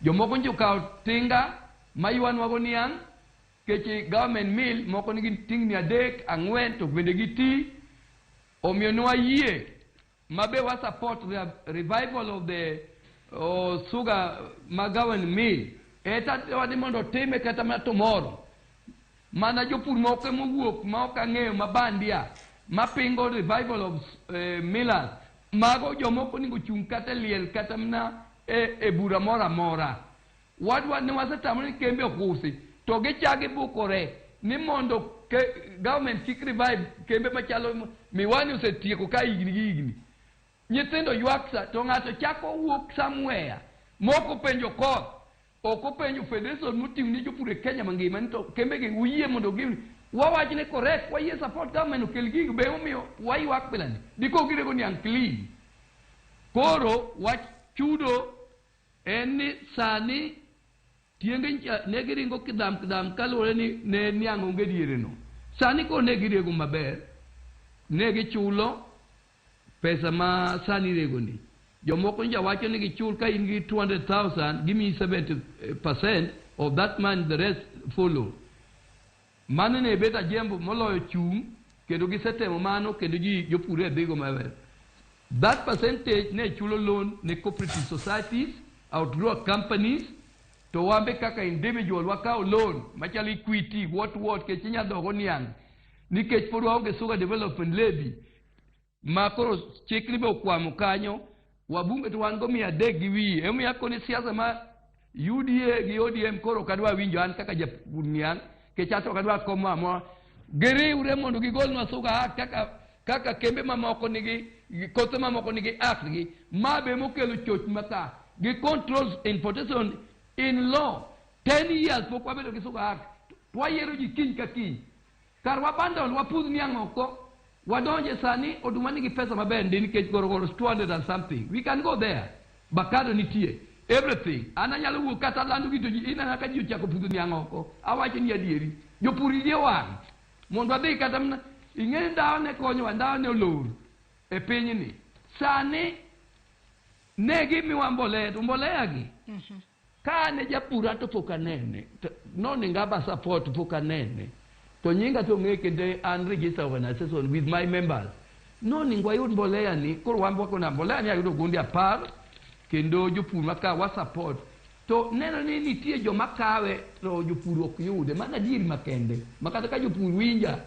Speaker 2: jomoko njo kao tinga maywan wago niang' kechi government mill moko nigi tingni 3 4 to bende giti omiyo nwa yie mabe wa support the revival of the sugar magawan mill eta wadi mondo time kata ma tomorrow mana jopur moko mowuok ma ok ang'eyo mabandia mapingo revival of millers mago jomoko ningo chung kata liel kata mna bura mora mora wadwa ne wasetamoni kembe okusi to gichagi bukore ni mondo government kik revive kembe machalo miwani osetieko ka igni nyithindo yuaksa to ng'ato chako wuok somewhere moko penjo koth oko penjo federation mutim ni jopur Kenya mangima ni to kembe gi uyie mondo gi wawachne correct wayie support government okel gig be omiyo wayuak bilani diko girego ni clean koro wach chudo en ni sani tienge ne giringo kidam kalore ni ne niang' onge diere no sani ko ne girego maber ne gichulo pesa ma sani rego ni jomoko nja wacho ni gichul ka in gi 200,000 give me 70% of that man the rest follow mano ne beta jembo moloyo chung kendo gisetemo mano kendo jopur dhigo maber that percentage ne chulo loan ne cooperative societies outgrow companies to wambe kaka individual wakao loan machalo equity what ke chinya dogo niang' nikech pod waonge sugar development levy ma koro chikni be okwamo kanyo wabunge to wan go 300 gi wiye emi akoni siasa ma UDA gi ODM koro kadwa winjo an kaka japur niang' ke chato kadwa komo amo geriwre mondo gigolnwa sugar kaka kembe mamoko nigi kothe mamoko nigi act gi mabe mokelo choch maka gi controls importation in law 10 years pok wabedo gi sugar act wayiero ji kiny ka kiny kar wabandol wapudh niang' oko wadonje sani oduma nigi pesa maber ndi nikech gorogoro 200 and something we can go there bakado nitie everything ananyalo wuok kata landu gi to inana ka ji ochako pudho niang' oko awacho ni adieri jopur idie wang' mondo adhi kata mna ing'e ndawa ne konyowa ndawa ne olor e pinyni sani ne gimiwa mbolea to mbolea gi ka ne japura to pok anene noni ngaba support pok anene to nyinga to ng'e kende an register organization with my members noni ngwayud mbolea ni koro wambo kona mbolea ni ayudo gundi 10 kendo jopur maka wa support to neno ni nitie joma kawe to jopur ok yude mana diri makende makata ka jopur winja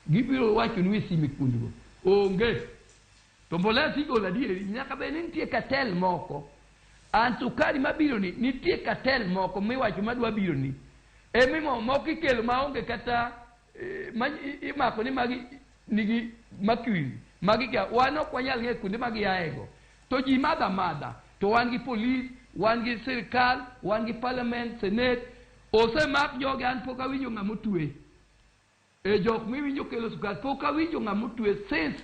Speaker 2: gibiro wacho ni simi kundigo onge to mbolea tigo la diri nyaka be nitie cartel moko an sukari mabiro ni nitie cartel moko miwacho madwa biro ni Emimo moki kelo maonge kata imako ni magi nigi makwi magi ka wano kwanyal nge kunde magi aego to ji mada to wangi police wangi sirkal wangi parliament senate ose mak joge an poka winjo ngamutwe jok mi winjo kelo sukari poka winjo ngamutwe since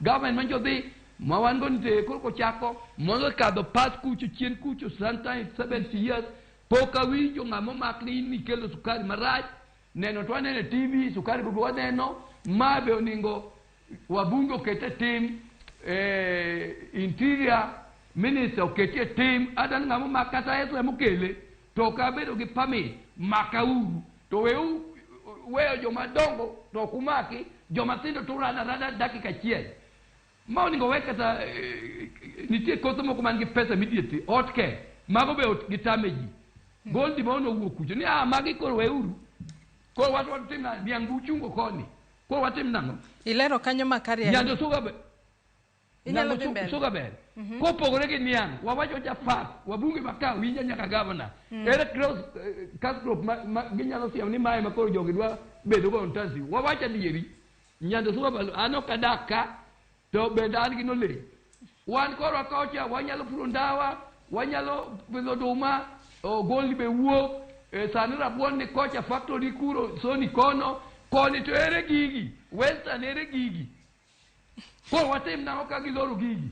Speaker 2: government manjo dhi mawango nite ko chako mondo kadho pas kucho chien kucho sometimes 70 years poka winjo ngamo makni ni kelo sukari marach neno to anene TV sukari bubu waneno mabe oningo wabunge okete tim interior minister okete tim adan ngamo makata eso emukele to kabedo gi permit makauru to weyo joma dongo to kumaki joma tindo to rada dakika chiel ma oningo wekata nitie koso moko man gi pesa immediately otke mago be gitameji gondi bono wuokujo ni magi koro weuru ko watu timna niangu chungo koni ko watim nango
Speaker 1: ilero kanyo makari
Speaker 2: nyando sugabe sugabe ko pogore gi niang wawacho jafat wabunge maka winja nyaka governor ere cross group ginyalo siam ni mai makoro jogi dwa bedo go ntasi wawacho dieri nyando sugabe ano kadaka to bedan gi no le wan koro kocha wanyalo purundawa wanyalo bezoduma o goli be wuok sanira buoni kocha factory kuro soni kono koni to ere gigi western ere gigi ko watim na okagi loro gigi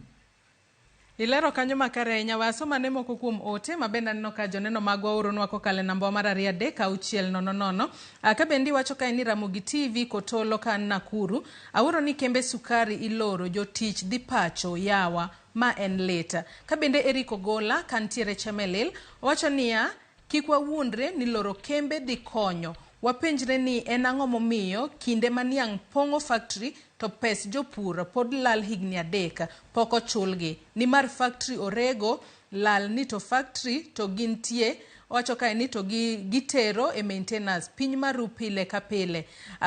Speaker 1: ilero kanyo makare nya wasoma ne moko kuom ote mabenda neno ka joneno magwa oronwa kokale namba mar 3 ka bendi wacho ka ni Ramogi TV kotolo kan Nakuru awuro ni kembe sukari iloro jotich dhi pacho yawa ma en leta ka bende Eriko Gola kantiere Chemelil wacho niya kikwa wuondre ni loro kembe dhi konyo wapenjre ni en ang'o momiyo kinde maniang pongo factory to pes jopur pod lal higni 3 poko chulgi ni mar factory orego lal ni to factory to gintie wacho kae ni to gitero e maintenance piny maru pile ka pile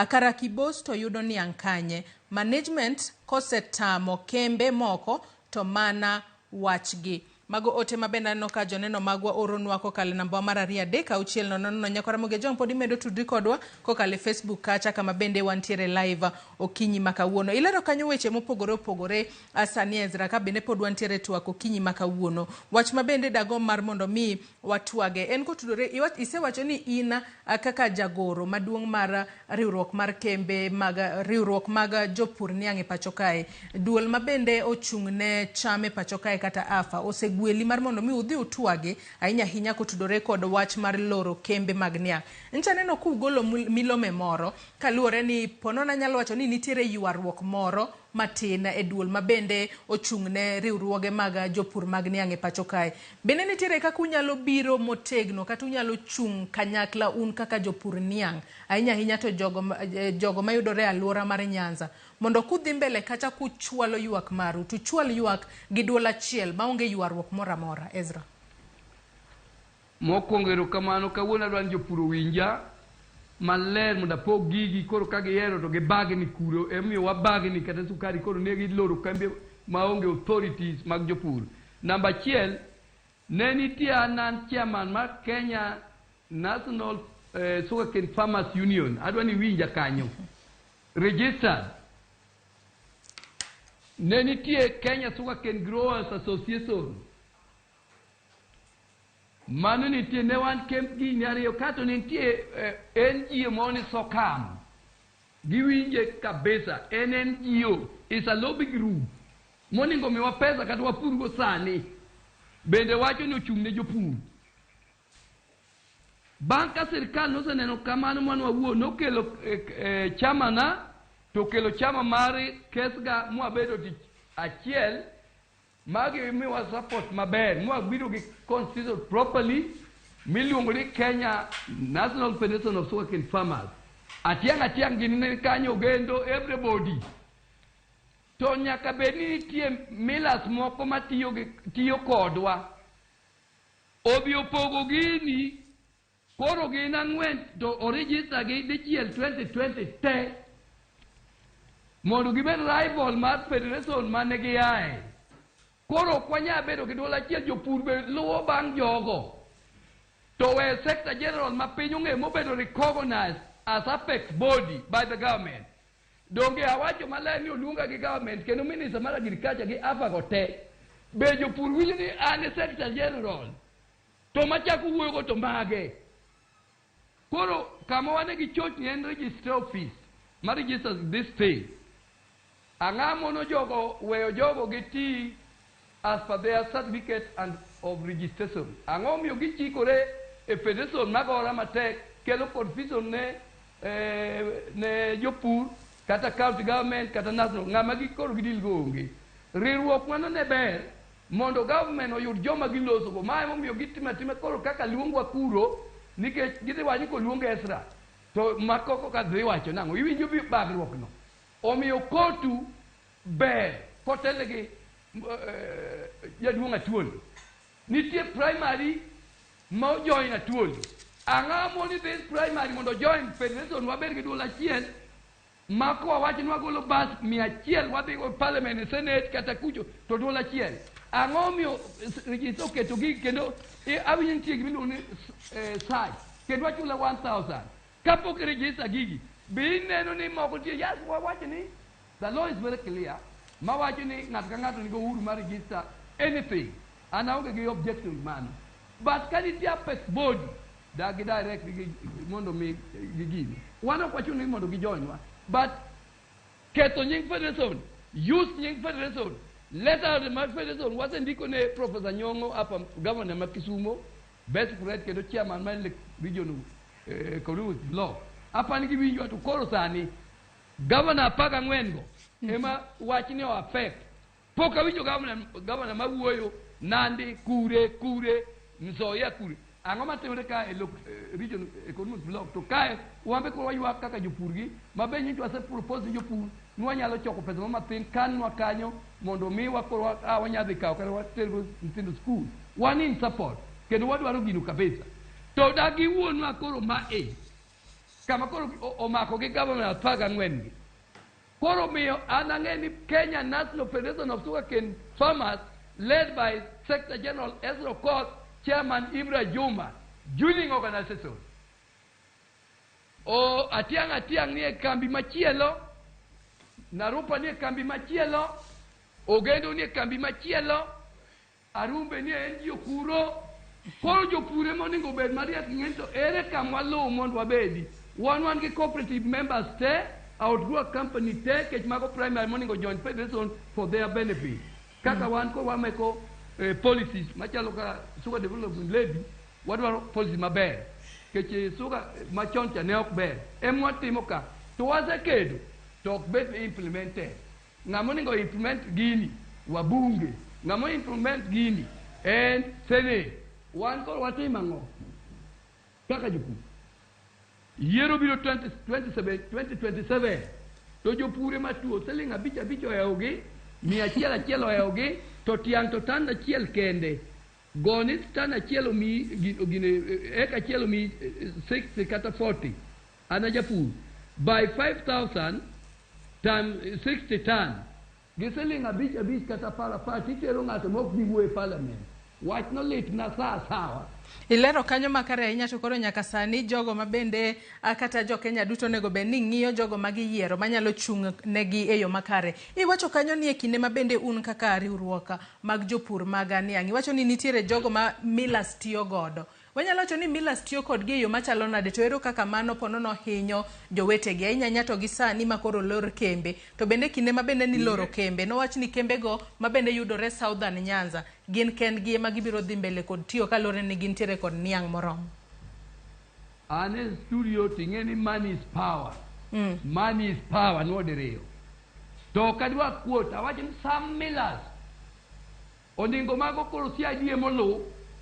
Speaker 1: karakibos to yudo niang kanye management kosetamo kembe moko to mana wachgi mago ote mabenda no ka joneno magwa oronwa kokale namba mar 3 nyakora Ramogi jong podi medo tudri kodwa kokale Facebook kacha kama bende wantiere live okinyi makawuono ilero kanyo weche mopogore asani Ezra ka bende pod wantiere twak okinyi makawuono wach mabende dago mar mondo mi watwage en kotudore isewacho ni ina kaka jagoro maduong' mar riwruok mar kembe mag riwruok mag jopur niange pacho kae duol mabende ochung'ne chame pacho kae kata afa gweli mar mondo mi udhi utwage ahinya hinya kotudore kod wach mar loro kembe mag niang ncha neno kugolo milome moro kaluore ni ponona nyalo wacho ni nitiere yuarruok moro matin e duol mabende ochung'ne riwruoge mag jopur mag niang e pacho kae bende nitiere kaka unyalo biro motegno kata unyalo chung kanyakla un kaka jopur niang ahinya hinya to jogo mayudore alwora mar Nyanza mondo kudhi mbele kacha kuchwalo yuak maru tuchwal yuak gi duol achiel maonge yuarruok moro amora Ezra
Speaker 2: mokongero kamano kawuono dwan jopur winja maler mondo apog gigi koro ka gihero to gibagni kuro emiyo wabagni kata sukari koro ne giloro kambe maonge authorities mag jopur namba 1 ne nitie an chairman mar Kenya National Sugarcane Farmers Union adwani winja kanyo registered ne nitie Kenya Sugarcane Growers Association mano nitie ne wan kemp gi nyariyo kato nitie NGO moni Sokam giwinje kabisa NGO is a lobby group moningo miwa pesa kata wapur go sani bende wacho ni ochung' ne jopur banka sirkal noseneno kamano mwan wawuo nokelo chamana to kelo chama mari kesga mwabedo tich achiel magi miwa support maber mwabiro gi constitution properly miluongo ni Kenya National Federation of Sugarcane Farmers atiang gini kanyo gendo everybody to nyaka beni nitie milas moko tiyo kodwa obi opogo gini koro gin 4 to origista gi dichiel 2020 te mondo gibed rival mar federation mane giae koro kwanya bedo gi duol achiel jopur be luwo bang' jogo to where Secretary General Mapinyunge Mobedo recognized as apex body by the government. Donge awacho malani olunga gi government kendo minister mar agriculture gi afagote. Bejo purwinyo ni ane Secretary General. To machako wuoyo to mage. Koro kama wane gi church ni en register office. Ma register this thing. Angamo no jogo weyo jogo giti as per their certificate and of registration. Angom yo gichikore e federation magora matek kelo confusion ne jopur kata county government kata national ngama gikoro gidil gonge. Riwruok mano ne ber mondo government oyud joma giloso go. Mae momiyo gitima koro kaka luongwa kuro nikech gidhi wacho ko luong Ezra. To makoko ka dhi wacho nango. Iwinjo bi bagruok no. Omiyo kotu ber kotelegi jaduong' Atuoli. Nitie primary ma join Atuoli. Ang'amo ni this primary mondo join federation waber gi duol achiel mako wawacho ni wagolo bas 100 wadhi go parliament e senate kata kucho to duol achiel. Ang'omiyo register oketo gi kendo awinjo nitie gimiluongo ni sai kendo wachula 1000 kapok register gigi. Be ineno ni moko nitie yes wawacho ni the law is very clear. Mawacho ni ng'ato ka ng'ato nigo uhuru mar register anything. Anaonge gi objection man. But can it be apex body? Dagi direct mondo mi gigini. Wana kwacho ni mondo gijoin wa. But keto nying federation, use nying federation, letter the federation wasn't ndiko ne Professor Nyong'o hapa governor ma Kisumo, best friend kedo chairman ma region economic law. Hapa nigi winjo to koro sani governor paga ngwengo ema wachni o affect. Poka winjo governor ma wuoyo Nandi kure Nzoia kure. Angoma teore ka region economic block to kae wambe ko waywa kaka jopurgi mabenyi to ase propose jopur nwa nyalo choko pesa matin kan nwa kanyo mondo mi wakoro wanyadhi kaw kata watero ntindo school one in support kendo wadwaro gino kabisa to dagi wuonwa koro ma kama koro omako gi government paga ngwengi koro miyo anangeni Kenya National Federation of Sugarcane Farmers led by Secretary General Ezra Okoth, Chairman Ibra Juma, joining organization. O atiang ni kambi machielo, Narupa ni kambi machielo, Ogendo ni kambi machielo, Arumbe ni NGO kuro, koro jopure moningo bed maria ngento ere kamwalo mondo wabedi. One ki cooperative members te, outgrow company te, kech mago primary moningo join federation for their benefit. Kaka wan ko wameko policies machalo ka sugar development levy wadwaro policy maber keche sugar machoncha ne ok ber emwatimo ka to wasekedo to ok bet implemented ng'amo ningo implement gini wabunge ng'amo implement gini and senate wan ko watimo ang'o kaka jopur yiero biro 2027 to jopure matuo seling abich oyaogi 100 oyaogi to tiang to tan achiel kende goni tan achiel omi gine eka achiel omi 60 kata 40 ana japur by 5000 times 60 ton giseling abich kata para titero ng'ato mok biwuo e parliament wach no lit na sawa
Speaker 1: Ilero kanyo makare ahinya to koro nyaka sani jogo mabende kata jo Kenya duto nego be ni ng'iyo jogo magiyiero manyalo chung negi e yo makare. Iwacho kanyo ni e kinde mabende un kaka riwruok mag jopur mag niang'. Iwacho ni nitiere jogo ma Millers tiyo godo. Wanyalo wacho ni Millers tiyo kodgi e yo machalo nade to ero kaka mano ponono hinyo jowetegi ahinya nyato gi sani makoro lor kembe to bende kinde mabende ni loro kembe no wach ni kembe go mabende yudore Southern Nyanza gin kendgi ema gibiro dhi mbele kod tiyo kalore ni gintiere kod niang' moromo.
Speaker 2: Ane studio tingeni money is power. Money is power no deriyo. To kadwa quote awacho ni Sam Millers oningo mago koro CID emolo.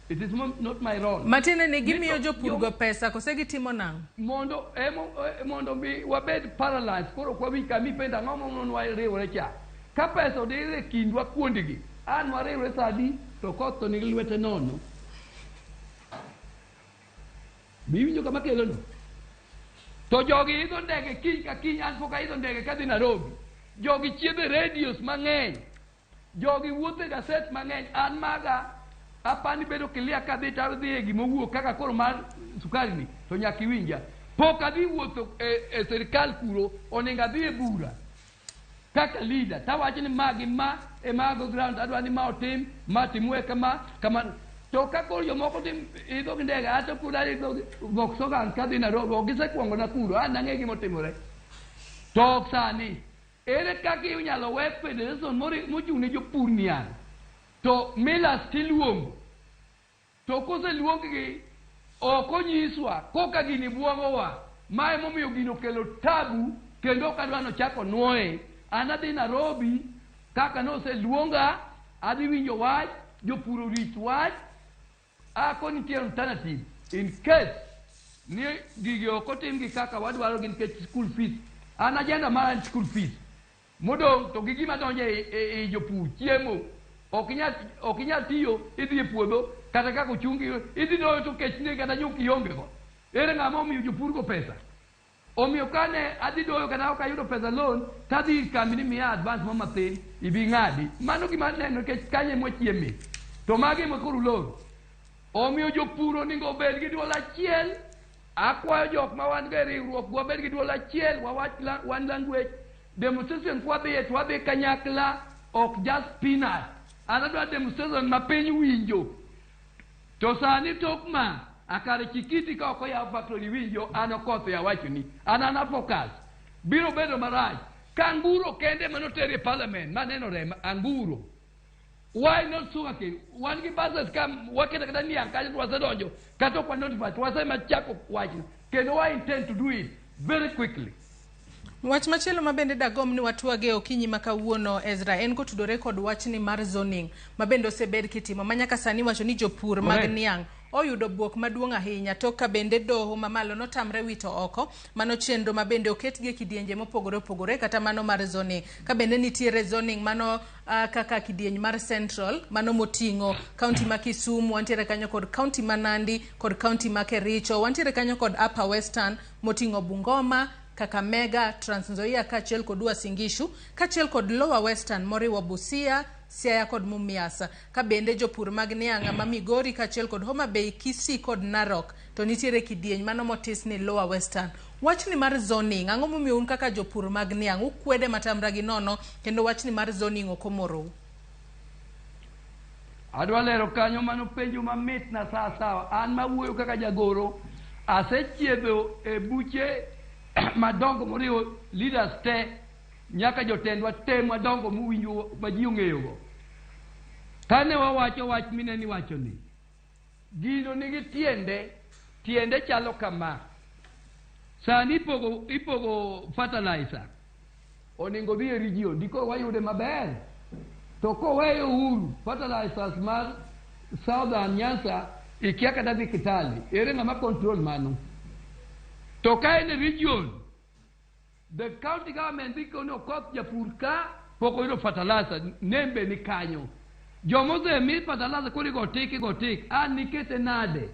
Speaker 2: It is not my role.
Speaker 1: Matine ne gimiyo jopur go pesa kose gitimo nang'?
Speaker 2: Mondo mi wabed paralyzed koro kwa wika mi penda ng'omo non wa riwre cha. Ka pesa odire kindwa kuondigi an wa riwre sadi to koth to nigi lwete nono. Biwinjo kama kelo no. To jogi idho ndege kiny ka kiny an poka idho ndege kadhi Nairobi. Jogi chiedhe radios mang'eny. Jogi wuothe gaset mang'eny an maga apani bedo kilia kadhi tadhi gima wuok kaka koro mar sukari ni to nyaka iwinja pok adhi wuotho e sirikal kuro onego adhi e bura kaka leader tawacho ni magi ma e mago ground adwa ni ma otim ma timwe kama to kako jomoko tim idho gi ndege ato kuda idho Volkswagen kadhi Nairobi gisekwongo na kuro an ang'e gima otimore to sani ere kaka inyalo we federation mochung' ne jopur niang' to Millers tiluongo to koseluonggi ok onyiswa koka gini buogowa ma emomiyo gino kelo tabu kendo ok adwa nochako nuoye an adhi Nairobi kaka noseluonga adhi winjo wach jopur orit wach ako nitie alternative in case ni gigi ok otimgi kaka wadwaro gi nikech school fees an agenda mar en school fees modong to gi gima donjo e jopur chiemo ok inyal tiyo idhi e puodho kata kaka ochungi idhi doyo to kech ne kata nyuki ionge go ere ng'ama omiyo jopur go pesa omiyo kane adhi doyo kata ok ayudo pesa loan tadhi kambi ni miya advance mo mathin ibi ng'adi mano gima neno nikech kanye mochiemi to magi makuru Loro omiyo jopur onego obed gi duol achiel akwayo jok ma wan go e riwruok wabed gi duol achiel wawach one language demonstration kwadhiye to wadhi kanyakla ok just peanut an adwa demonstration ma piny winjo to sani tok ma akare chikiti ka ok oyaw factory winjo an okoth awachoni an focus biro bedo marach ka anguro kende manotere e parliament manenore anguro why not sugarcane wan gi buses kam waketa kata niang' kanyo to wasedonjo kata ok wanotify to wasemachako wachno kendo I intend to do it very quickly.
Speaker 1: Wach machielo mabende dagom ni watwage okinyi makawuono Ezra en kotudore kod wachni mar zoning mabende osebed kitimo manyaka sani wacho ni jopur mag niang' oyudo buok maduong' ahinya to ka bende doho mamalo notamre wito oko mano chenro mabende oketgi e kidienje mopogore opogore kata mano mar zoning ka bende nitiere zoning mano kaka kidieny mar Central mano moting'o kaunti ma Kisumu wantiere kanyo kod kaunti ma Nandi kod kaunti ma Kericho wantiere kanyo kod Upper Western moting'o Bungoma Kakamega, Trans Nzoia kachiel kod Uasin Gishu kachiel kod Lower Western moriwo Busia, Siaya kod Mumias ka bende jopur mag niang' ma Migori kachiel kod Homa Bay, Kisii kod Narok to nitiere kidieny mano motis ni Lower Western. Wachni mar zoning ang'o momiyo un kaka jopur mag niang' ukwede matamra gi nono kendo wachni mar zoning ok omorou?
Speaker 2: Adwa lero kanyo mano penjo mamit na sawa an mawuoyo kaka jagoro asechiedho e buche madongo moriwo leaders te nyaka jotendwa te madongo muwinjo ma ji ong'eyogo kane wawacho wach mineni wachoni gino nigi tiende chalo kama sani ipogo fertilizer onego dhi e region diko wayude maber to koweyo uru fertilizers mar Southern Nyanza ikia kata dhi Kitale ere ng'ama control mano to ka in region the county government diko no koth japur ka pok oyudo fertilizer nembe ni kanyo jomose mi fertilizer kuri go tik an nikete nade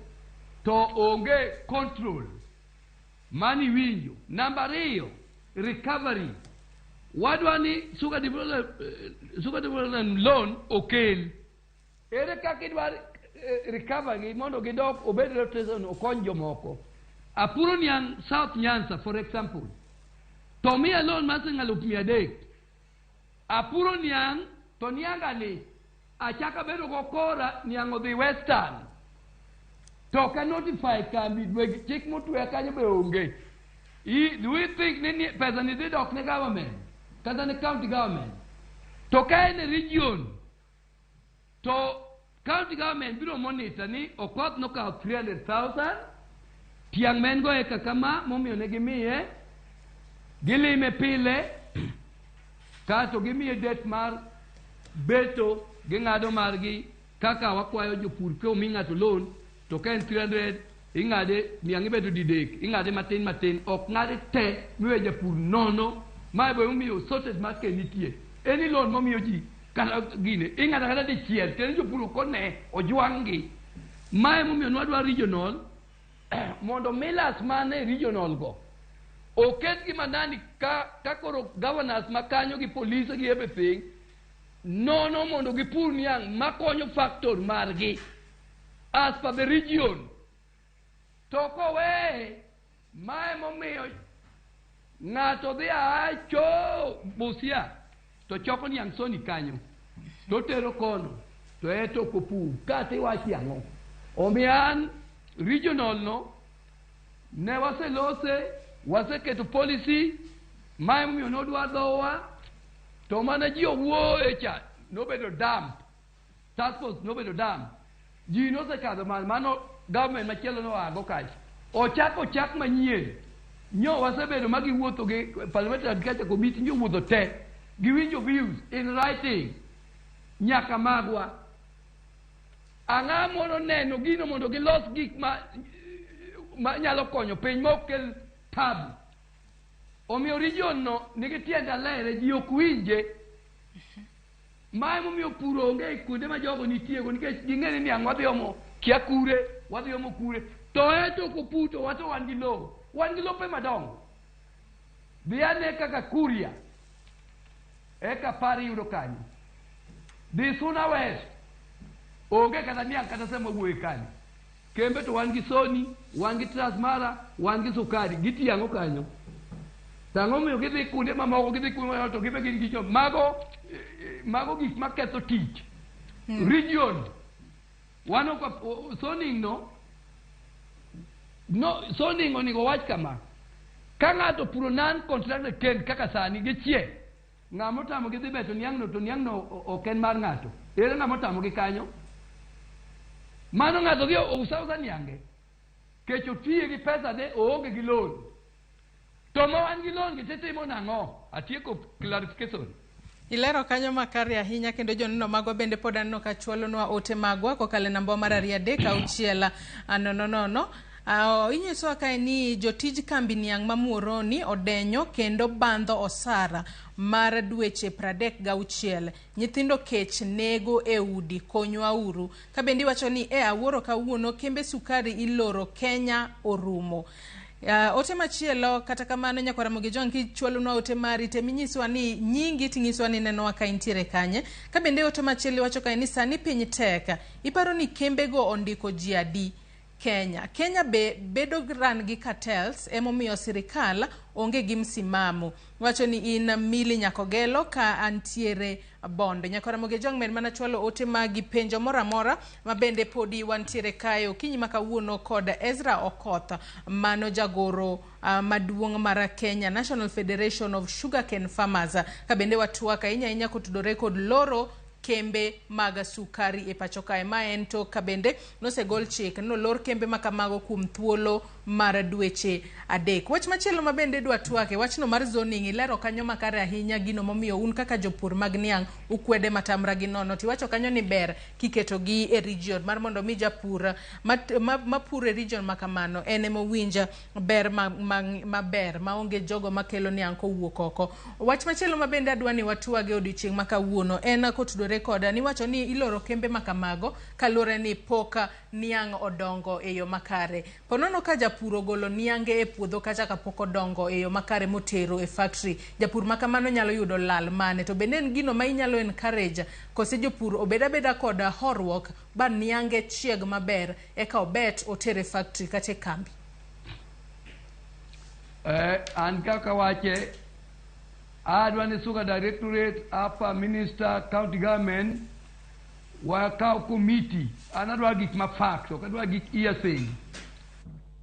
Speaker 2: to onge control mani winjo number 2 recovery wadwa ni sugar development loan okel ere kaka idwa recovery mondo gidok obed rotation okony jomoko apuro niang' South Nyanza for example to miya loan masing 300,000 apuro niang' to niang'ani achaka bedo go kora niang' odhi Western to ka notify kambi dwe chik motwe kanyo be onge do we think ni pesa ni dhi dok ne government kata ne county government to ka en region to county government biro monitor ni okoth nokawo 300,000 tiang' men go eka kama momiyo ne gimiye gilime pile kato gimiye det mar beto ging'ado margi kaka wakwayo jopur ke omi ng'ato loan to ka en 300 ing'ade niang' ibedo didek ing'ade matin ok ng'ade te miwe japur nono mae be omiyo shortage mar ke nitie eni loan momiyo ji kata gine ing'ado kata dichiel kendo jopur kone ojwang'gi mae momiyo nwadwa regional mondo Millers mane regional go oket gi manani ka koro governors makanyo gi police gi everything nono mondo gipur niang' makonyo factor margi as per the region. Talk away. My mommy, ngato de acho Busia. To choko ni ansoni kanyo. To tero kono. To eto kopu. Kate wachi ango. Omian regional no. Ne wase lose. Wase keto policy. My mommy no do adowa. To manaji owo echa. No better dam. Task force no better dam. Ji no se kado mano government machielo no ago kai. Ochak manyien. Nyo wasebedo magi wuotho gi parliamentary agriculture committee nyo wuotho te. Giwinjo views in writing. Nyaka magwa. Ang'a mono neno gino mondo gilos gik ma nyalo konyo piny mokel tabu. Omiyo region no nigi tiende alere ji ok winje. Mae momiyo puro onge kuonde ma jogo nitiego nikech ging'eni ni ang' wadhi omo kia kure, wadhi omo kure. To eto koputo wato wan gi lowo. Wan gi lope madongo. Dhi ane kaka Kuria. Eka pari yudo kanyo. Dhi Suna West. Onge kata niang' kata sema wuoye kanyo. Kembe to wan gi Soni, wan gi Transmara, wan gi Sukari. Gitiang'o kanyo. Tang'o miyo gidhi kuonde mamoko gidhi kuonde to gibe gin gicho. Mago gik maketho tich. Region. Wano Soning no Soning onego wach kama. Ka ng'ato puro non-contracted ken kaka sani gichie. Ng'amo tamo gidhi beto niang' no ok en mar ng'ato. Ere ng'amo tamo gi kanyo. Mano ng'ato gi usa niange. Kech otiye gi pesa de oonge gi loan. To ma wan gi loan gitimo nang'o? Atieko clarification.
Speaker 1: Ilero kanyo makare ahinya kendo joneno magwa bende pod anno ka chwalonwa ote magwa kokale namba mar 3 inyiso ka ni jotij kambi niang' ma Muoroni odenyo kendo bandho osara mar dweche 36. Nyithindo kech nego e udi konywa uru. Ka bende wacho ni Awuoro kawuono kembe sukari iloro Kenya orumo. Ote machielo kata kamano nyakwara Ramogi John kichwalonwa ote mari te minyiswa ni nyingi tingiswa ni neno ka intiere kanye. Ka bende ote machielo wacho ka ni sani piny tek. Iparo ni kembe go ondiko ji adi Kenya. Kenya bedo ran gi cartels emomiyo sirikal onge gi msimamo. Wacho ni in Mili Nyakogelo ka antiere Bondo. Nyakwara Ramogi John men mana chwalo ote magi penjo moramora mabende podi wantiere kayo kinyi makawuono kod Ezra Okoth mano jagoro maduong' mar Kenya National Federation of Sugarcane Farmers. Ka bende watwaka inya kotudore kod Loro kembe mag sukari e pacho kae ma en to ka bende nosegol chik no lor kembe makamago kuom thuolo mar dweche 3. Wach machielo ma bende dwa twake wachno mar zoning ilero kanyo makare ahinya gino momiyo un kaka jopur mag niang' ukwede matamra gi nono tiwacho kanyo ni ber kiketo gi e region mar mondo mi japur mapur e region makamano ene mowinja ber maber maonge jogo makelo niang' kowuok oko. Wach machielo ma bende adwa ni watwage odiochieng' makawuono en kotudore koda ni wacho ni iloro kembe makamago kalure ni poka niang' odongo e yo makare. Ponono ka japur ogolo niange e puodho kacha kapok odongo e yo makare motero e factory, japur makamano nyalo yudo lal mane? To bende en gino ma inyalo encourage kose jopur obeda koda horruok ba niange chieg maber eka obet otere factory kata kambi.
Speaker 2: An kaka wache adwa ni Sugar Directorate apa Minister County Government wakao committee anadwa gik ma facts ok adwa gik hearsay.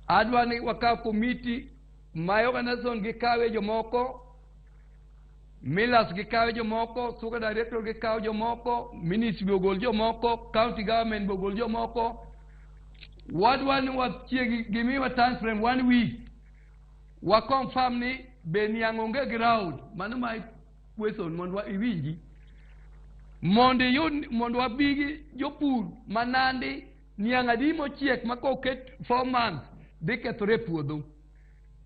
Speaker 2: Adwa ni wakao committee my organization gikawe jomoko, Millers gikawe jomoko, Sugar Director gikawe jomoko, Ministry bogol jomoko, County Government bogol jomoko. Wadwa ni wachiegi gimiwa time frame 1 week. Wa confirm ni beniang' onge ground mano my question mondo iwinji mondo wabigi jopur manandi niang' adi mochiek makoket 4 months dhi kethore puodho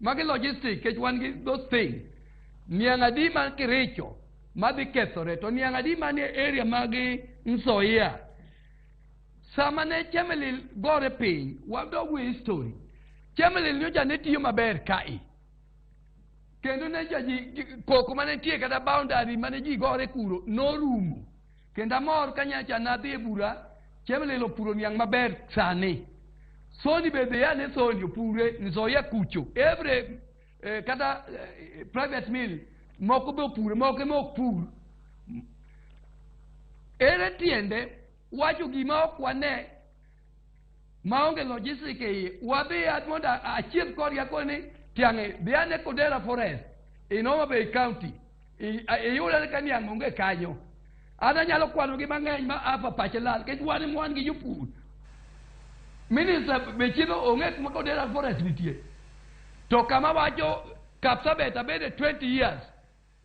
Speaker 2: magi logistic kech wan gi those things. Niang' adi ma Kericho madhi kethore to niang' adi manie area magi Nzoia. Sama ne Chemelil gore piny wadog history. Chemelil nyocha ne tiyo maber kai kendo ne jaji koko mane tie kata boundary mane ji gore kuro norumo kendo amor kanyacha nadhi e bura chemle lo puro niang maber sani soni bebe ya ne soni pure ni soya kucho every kata private mill moko be pure moko mo pur ere tiende wacho gima okwane maonge logistic e wabe atmonda achiel koria koni tiange biane Kodera Forest in Homa Bay County e yura ka niang onge kanyo ana nyalo kwano gi mang'eny ma apa pachelal ke dwani mwan gi jopur minister bechino onge kuma Kodera Forest nitie to kama wacho Kapsabet abede 20 years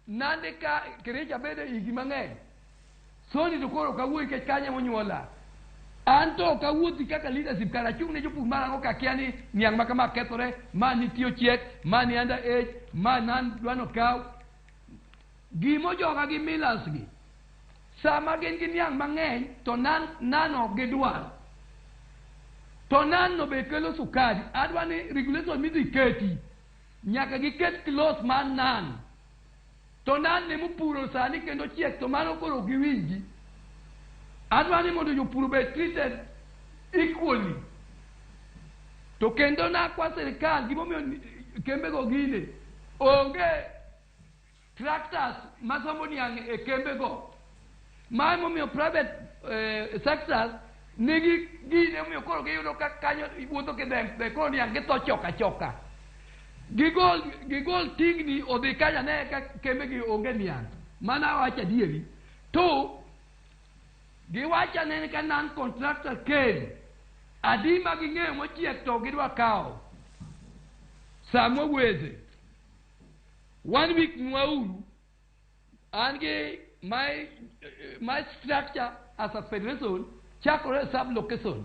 Speaker 2: nande ka Kericho abede higi mang'eny soni to koro kawuoyi kech kanye monyuola anto kawuothi kaka leadership kara chung ne jopur marango ka kia ni niang makama kethore ma nitiyo chiek ma ni under age ma nan dwano kaw gimo joga gi millers gi sama gin gi niang mang'eny to nan ok gidwar to nan no be kelo sukari adwa ni regulation midhi keti nyaka giket close man nan to nan ne mupuro sani kendo chiek to mano koro giwinji adwa ni mondo jopur be treated equally to kendo na kwa serikal gimomiyo kembe go gine onge tractors masombo niang e kembe go ma momiyo private sectors nigi gine momiyo koro giyudo ka kanyo iwuotho kidembe koro niang githo choka gigol tingni odhi kanya ne ka kembe gi onge niang mana wacha dieri to giwacha ne ka nan contractor ken adima ging'eyo mochiek to gidwa kawo samo weze 1 week nwauru an gi my structure as a federation chakore sub location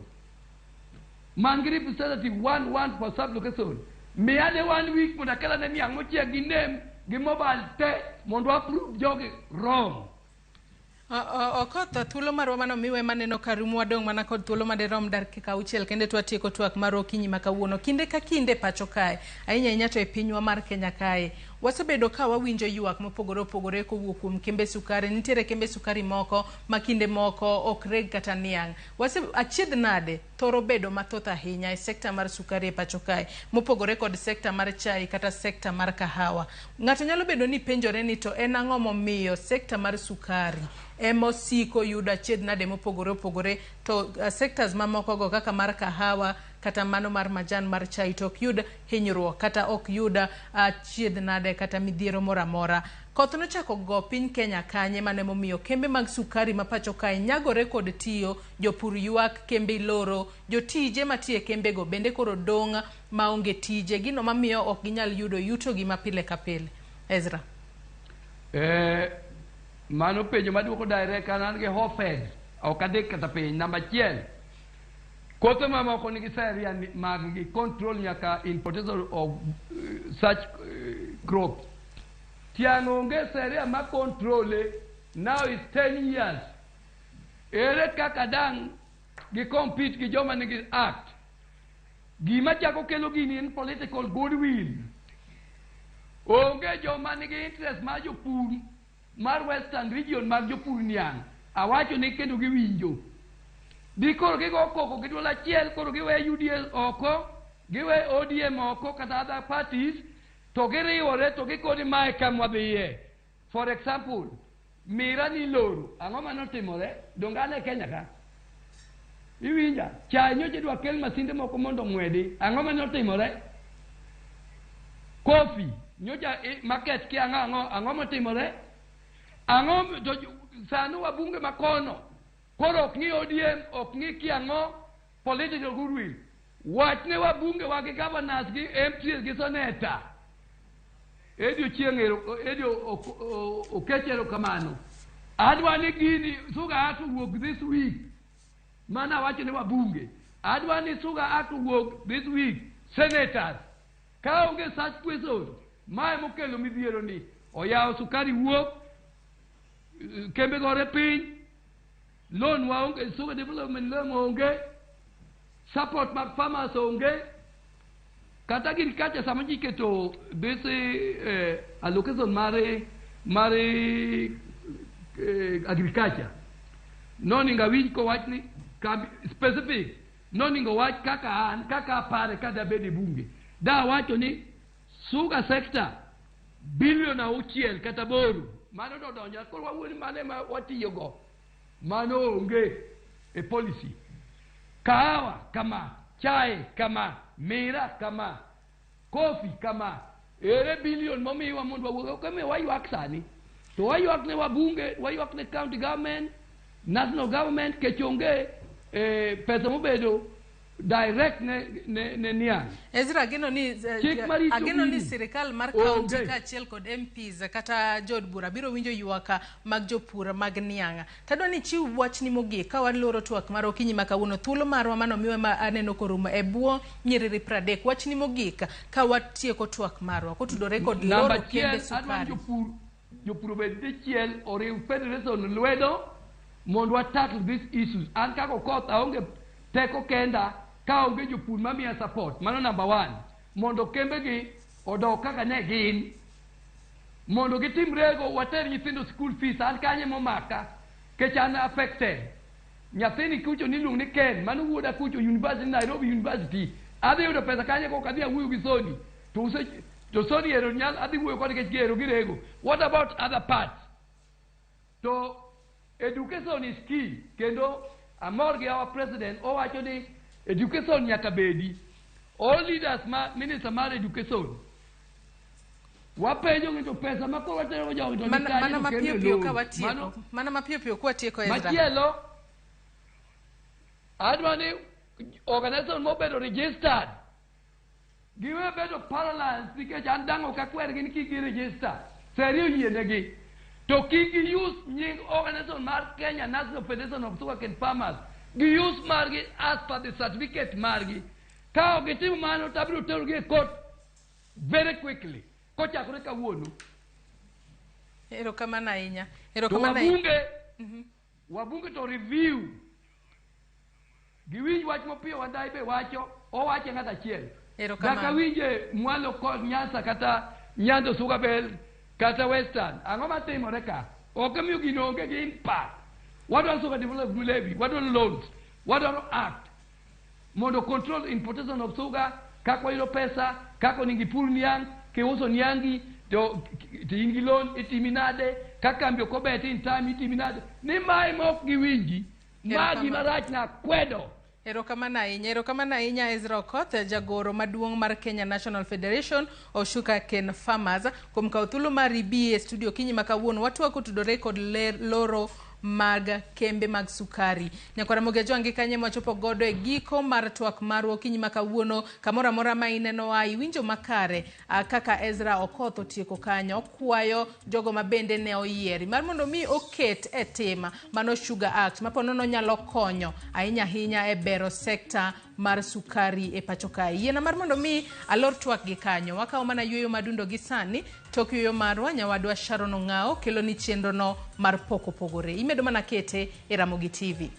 Speaker 2: man gi representative 1 for sub location me ane 1 week mondo akela ne niang mochiek gi name gi mobile te mondo approve jogi wrong.
Speaker 1: Okoth thuolo marwa mano miwe maneno karumu wadong mana kod thuolo maderom dakika 6 kende twatieko twak mar okinyi makawuono kinde ka kinde pacho kae ahinya to e pinywa mar Kenya kae wasebedo ka wawinjo ywak mopogore opogore kowuok kuom kembe sukari. Nitiere kembe sukari moko makinde moko ok reg kata niang. Achiedh nade thoro bedo mathoth ahinya e sekta mar sukari e pacho kae mopogore kod sekta mar chai kata sekta mar kahawa. Ng'ato nyalo bedo ni penjore ni to en ang'o momiyo sekta mar sukari emosiko yudo achiedh nade mopogore opogore to sectors mamoko go kaka mar kahawa kata mano mar majan mar chai to ok yud hinyruok kata ok yud achiedh nade kata midhiero moramora. Koth nochako go piny Kenya kanye mane momiyo kembe mag sukari mapacho kae nyagore kod tiyo jopur ywak kembe Loro jotije matie kembe go bende koro dong maonge tije gino mamiyo ok ginyal yudo yuto gi mapile ka pile. Ezra
Speaker 2: mano penjo maduoko direct an gi hofed ok adek kata piny namba 1 kothe mamoko nigi seria mag gi control nyaka importation of such crops tiang' onge seria ma control now is 10 years ere kaka dang gi compete gi joma nigi act gima chako kelo gini in political goodwill onge joma nigi interest ma jopur mar western region mag jopur niang' awacho ni kendo giwinjo di koro gigo koko giduol achiel koro giwe UDA oko giwe ODM oko kata other parties to giriwore to gikoni mae kamwa dhiye. For example mira ni Loro ang'o manotimore dongane Kenya ka iwinja chai nyocha dwa kel masinde moko mondo ng'wedi ang'o manotimore kofi nyocha market ki ang'o motimore ang'o to sano wabunge makono koro ok ng'i ODM ok ng'i kiang'o political goodwill wachne wabunge wagi governors gi MPs gi senator edio chieng'ero edio okechero kamano adwa ni gini suga atu wuok this week mana wachne wabunge adwa ni suga atu wuok this week senators ka onge such question mae mokelo midhiero ni oyawo sukari wuok kembe gore piny loan waonge sugar development loan onge support mag farmers onge kata agriculture sama jiketo base allocation mare agriculture noni ngawinj ko wachni specific noningo wach kaka apare kada bede bunge da wacho ni sugar sector bilion 6 kata 8 mano dodonja koro wawuoni mane ma watiyo go mano onge e policy kahawa kama chai kama mira kama coffee kama ere bilion momiwa mondo wawuo kame wayuak sani to wayuak ne wabunge wayuak ne county government national government kechonge pesa mobedo direct ne niang.
Speaker 1: Ezra ageno ni sirikal mar county ka achiel kod MPs kata jod bura biro winjo ywaka mag jopur mag niang. Tadwa ni chiw wach ni mogik ka waloro twak mar okinyi makawuono thuolo marwa mano miwe ma aneno korumo e bwo nyiriri 30 wach ni mogik ka watieko twak marwa kotudore kod loro kembe sukari.
Speaker 2: Jopur bende chiel oriw federation lwedo mondo tackle these issues. An kako koth aonge teko kenda ka onge jopur mamiya support. Mano number 1. Mondo kembe gi odok kaka ne gin. Mondo gitim rego water nyithindo school fees. An kanye momaka kech an affected. Nyathini kucho niluong ni Ken. Mano wuoda kucho University Nairobi University. Adhi yudo pesa kanye ko kadhi awuoyo gi Soni. To Soni ero nyal adhi wuoyo kod kech gero girego. What about other parts? To education is key. Kendo amor gi our president owacho ni education nyaka bedi. All leaders minister mar education wapenjo ngito pesa mako watero jogo to
Speaker 1: mana mapio ka watieko mana mapio kwa tieko Ezra
Speaker 2: machielo adwani organization mobedo registered giwe bedo paralyzed nikech andango ka kwer gin kiki register serio yienegi to kiki use nying organization mar Kenya National Federation of Sugar Cane Farmers gi use margi as per the certificate margi ka ogitimu mano tabiro tero gi court very quickly kochakore kawuono.
Speaker 1: Erokamano ahinya.
Speaker 2: Wabunge to review giwinj wach mopio wadai be wacho owache ng'ata achiel daka winje mwalo kod Nyanza kata Nyando Sugar Belt kata Western ang'o matimore ka ok miyo gino onge gi impact. Wadwaro sugar development levy, wadwaro loans, wadwaro act mondo control importation of sugar, kako ilo pesa, kako ningi pur niang, ke uso niangi, to ingi loan itiminade, kaka mbio kobeti in time itiminade. Ni mai mok giwinji, magi marach na kwedo.
Speaker 1: Erokamano ahinya Ezra Okoth, jagoro maduong' mar Kenya National Federation of Sugar Cane Farmers, kuom kawo thuolo mar ibi e studio kinyi makawuono watwako tudore kod loro mag kembe mag sukari. Nyakwara Ramogi Joangi kanye mwachopo godo e giko mar twak mar okinyi makawuono kamora mora ma ineno wa iwinjo makare kaka Ezra Okoth otieko kanyo kwayo jogo mabende ne oyieri mar mondo mi oket e tema mano Sugar Act maponono nyalo konyo ahinya hinya e bero sekta mar sukari e pachoka. Yiena mar mondo mi alor twak gi kanyo wakawo mana yueyo madundo gi sani Tokyo yo marwa nyawadwa Sharon Ong'ao kelo ni chenro no mar poko pogore. Imedo mana kete e Ramogi TV.